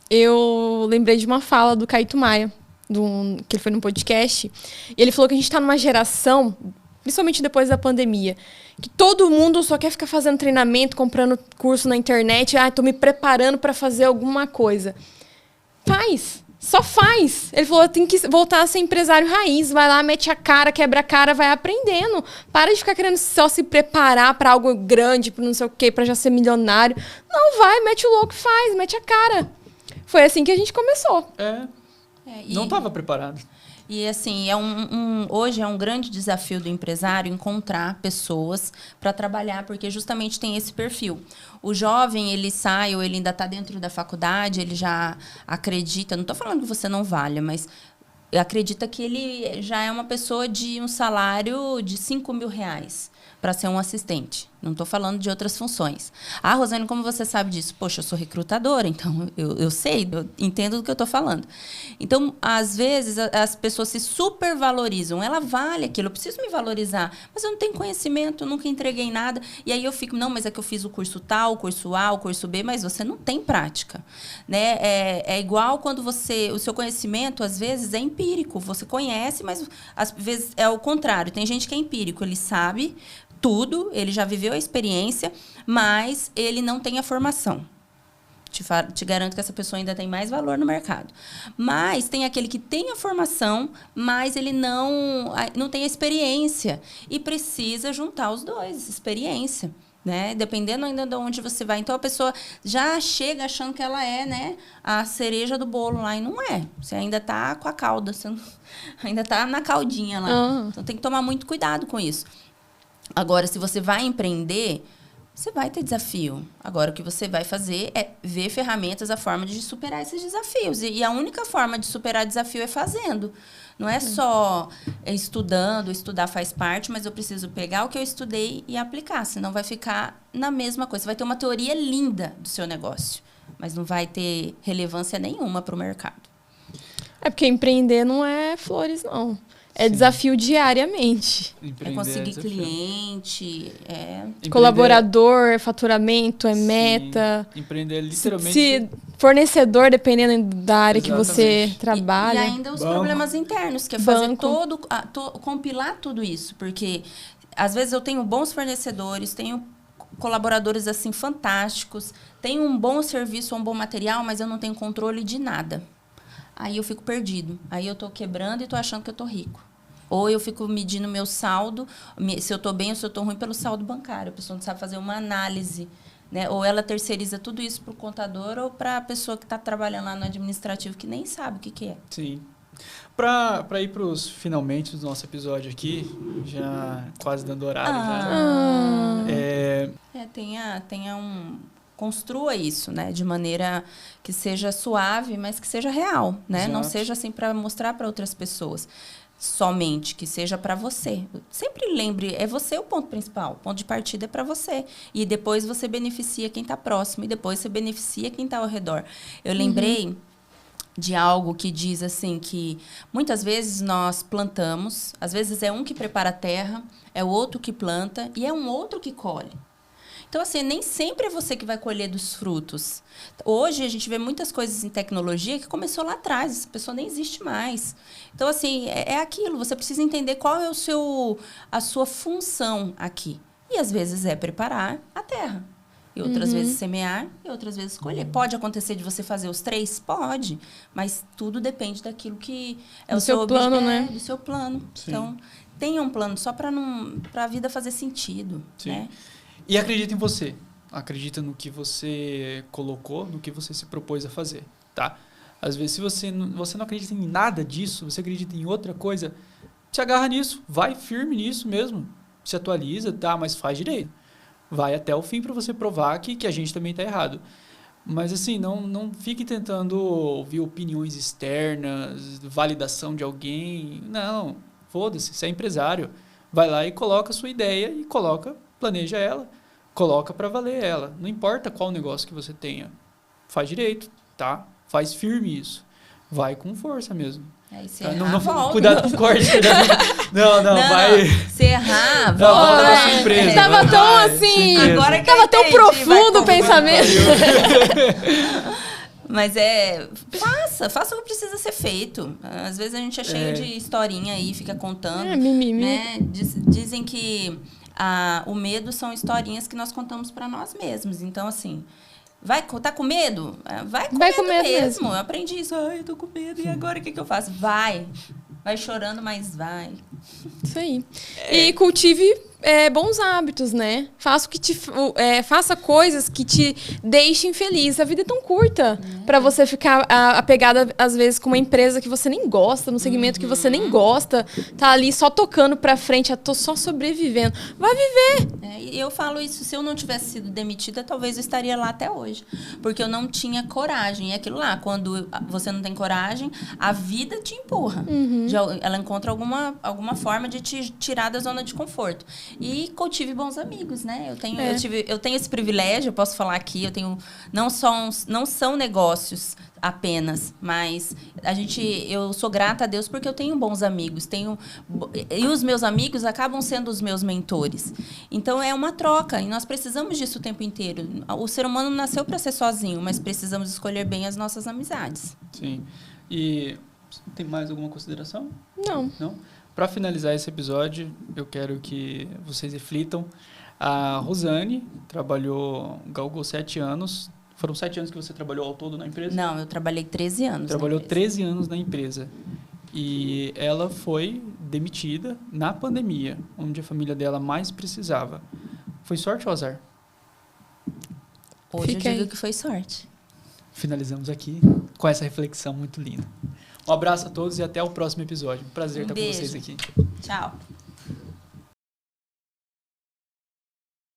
Eu lembrei de uma fala do Caíto Maia, que ele foi num podcast, e ele falou que a gente está numa geração, principalmente depois da pandemia, que todo mundo só quer ficar fazendo treinamento, comprando curso na internet, tô me preparando para fazer alguma coisa. Só faz. Ele falou, tem que voltar a ser empresário raiz. Vai lá, mete a cara, quebra a cara, vai aprendendo. Para de ficar querendo só se preparar para algo grande, para não sei o quê, para já ser milionário. Não, vai, mete o louco, faz, mete a cara. Foi assim que a gente começou. Não estava preparado. E, assim, hoje é um grande desafio do empresário encontrar pessoas para trabalhar, porque justamente tem esse perfil. O jovem, ele sai, ou ele ainda está dentro da faculdade, ele já acredita, não estou falando que você não valha, mas acredita que ele já é uma pessoa de um salário de R$5.000 para ser um assistente. Não estou falando de outras funções. Rosane, como você sabe disso? Poxa, eu sou recrutadora, então eu sei, eu entendo do que eu estou falando. Então, às vezes, as pessoas se supervalorizam. Ela vale aquilo, eu preciso me valorizar. Mas eu não tenho conhecimento, eu nunca entreguei nada. E aí eu fico, não, mas é que eu fiz o curso tal, o curso A, o curso B, mas você não tem prática. Né? É igual quando o seu conhecimento, às vezes, é empírico. Você conhece, mas às vezes é o contrário. Tem gente que é empírico, ele sabe tudo, ele já viveu a experiência, mas ele não tem a formação. Te garanto que essa pessoa ainda tem mais valor no mercado. Mas tem aquele que tem a formação, mas ele não tem a experiência. E precisa juntar os dois, experiência. Né? Dependendo ainda de onde você vai. Então, a pessoa já chega achando que ela é, né, a cereja do bolo lá. E não é. Você ainda está com a cauda. Ainda está na caldinha lá. Então, tem que tomar muito cuidado com isso. Agora, se você vai empreender, você vai ter desafio. Agora, o que você vai fazer é ver ferramentas, a forma de superar esses desafios. E a única forma de superar desafio é fazendo. Não é só estudando, estudar faz parte, mas eu preciso pegar o que eu estudei e aplicar, senão vai ficar na mesma coisa. Você vai ter uma teoria linda do seu negócio, mas não vai ter relevância nenhuma para o mercado. É porque empreender não é flores, não. É desafio diariamente. É conseguir cliente, colaborador, faturamento, meta. Empreender literalmente. Se fornecedor, dependendo da área que você trabalha. E ainda os problemas internos, que é fazer compilar tudo isso. Porque, às vezes, eu tenho bons fornecedores, tenho colaboradores assim fantásticos, tenho um bom serviço, um bom material, mas eu não tenho controle de nada. Aí eu fico perdido. Aí eu tô quebrando e tô achando que eu tô rico. Ou eu fico medindo meu saldo, se eu tô bem ou se eu tô ruim, pelo saldo bancário. A pessoa não sabe fazer uma análise, né? Ou ela terceiriza tudo isso pro contador ou para a pessoa que está trabalhando lá no administrativo, que nem sabe o que é. Sim. Para ir para os finalmente do nosso episódio aqui, já quase dando horário. Construa isso, né, de maneira que seja suave, mas que seja real, né? Exato. Não seja assim para mostrar para outras pessoas somente, que seja para você. Sempre lembre, é você o ponto principal, o ponto de partida é para você. E depois você beneficia quem está próximo e depois você beneficia quem está ao redor. Eu lembrei de algo que diz assim que muitas vezes nós plantamos, às vezes é um que prepara a terra, é o outro que planta e é um outro que colhe. Então, assim, nem sempre é você que vai colher dos frutos. Hoje, a gente vê muitas coisas em tecnologia que começou lá atrás. Essa pessoa nem existe mais. Então, assim, é aquilo. Você precisa entender qual é a sua função aqui. E, às vezes, é preparar a terra. E outras vezes semear e outras vezes colher. Pode acontecer de você fazer os 3? Pode. Mas tudo depende daquilo que é o seu plano, né? Do seu plano. Sim. Então, tenha um plano só para a vida fazer sentido, Sim. né? E acredita em você. Acredita no que você colocou, no que você se propôs a fazer, tá? Às vezes, se você não acredita em nada disso, você acredita em outra coisa, te agarra nisso, vai firme nisso mesmo. Se atualiza, tá? Mas faz direito. Vai até o fim para você provar que a gente também está errado. Mas, assim, não fique tentando ouvir opiniões externas, validação de alguém. Não, foda-se, você é empresário. Vai lá e coloca a sua ideia e planeja ela, coloca para valer ela. Não importa qual negócio que você tenha. Faz direito, tá? Faz firme isso. Vai com força mesmo. Se tá? errar, volta. Cuidado com o corte. Não, vai. Se errar, volta volta. pra sua empresa. Tava tão assim. Agora que tava tão profundo o pensamento. Mas faça o que precisa ser feito. Às vezes a gente é cheio de historinha aí, fica contando. Né? Dizem que o medo são historinhas que nós contamos para nós mesmos. Então, assim, tá com medo? Vai com medo mesmo. Eu aprendi isso. Eu tô com medo. E agora o que eu faço? Vai chorando, mas vai. Isso aí. E cultive bons hábitos, né? Faça coisas que te deixem feliz. A vida é tão curta para você ficar apegada, às vezes, com uma empresa que você nem gosta, num segmento que você nem gosta, tá ali só tocando pra frente, tô só sobrevivendo. Vai viver! E eu falo isso, se eu não tivesse sido demitida, talvez eu estaria lá até hoje. Porque eu não tinha coragem. E aquilo lá, quando você não tem coragem, a vida te empurra. Ela encontra alguma forma de te tirar da zona de conforto. E cultive bons amigos, né? Eu tenho esse privilégio, eu posso falar aqui, não são negócios apenas, mas eu sou grata a Deus porque eu tenho bons amigos, e os meus amigos acabam sendo os meus mentores. Então é uma troca e nós precisamos disso o tempo inteiro. O ser humano nasceu para ser sozinho, mas precisamos escolher bem as nossas amizades. Sim. E tem mais alguma consideração? Não. Para finalizar esse episódio, eu quero que vocês reflitam. A Rosane galgou 7 anos Foram 7 anos que você trabalhou ao todo na empresa? Não, eu trabalhei 13 anos. Trabalhou na empresa. 13 anos na empresa. E ela foi demitida na pandemia, onde a família dela mais precisava. Foi sorte ou azar? Hoje Fica eu digo aí. que foi sorte. Finalizamos aqui com essa reflexão muito linda. Um abraço a todos e até o próximo episódio. Prazer estar com Beijo. vocês aqui. Tchau.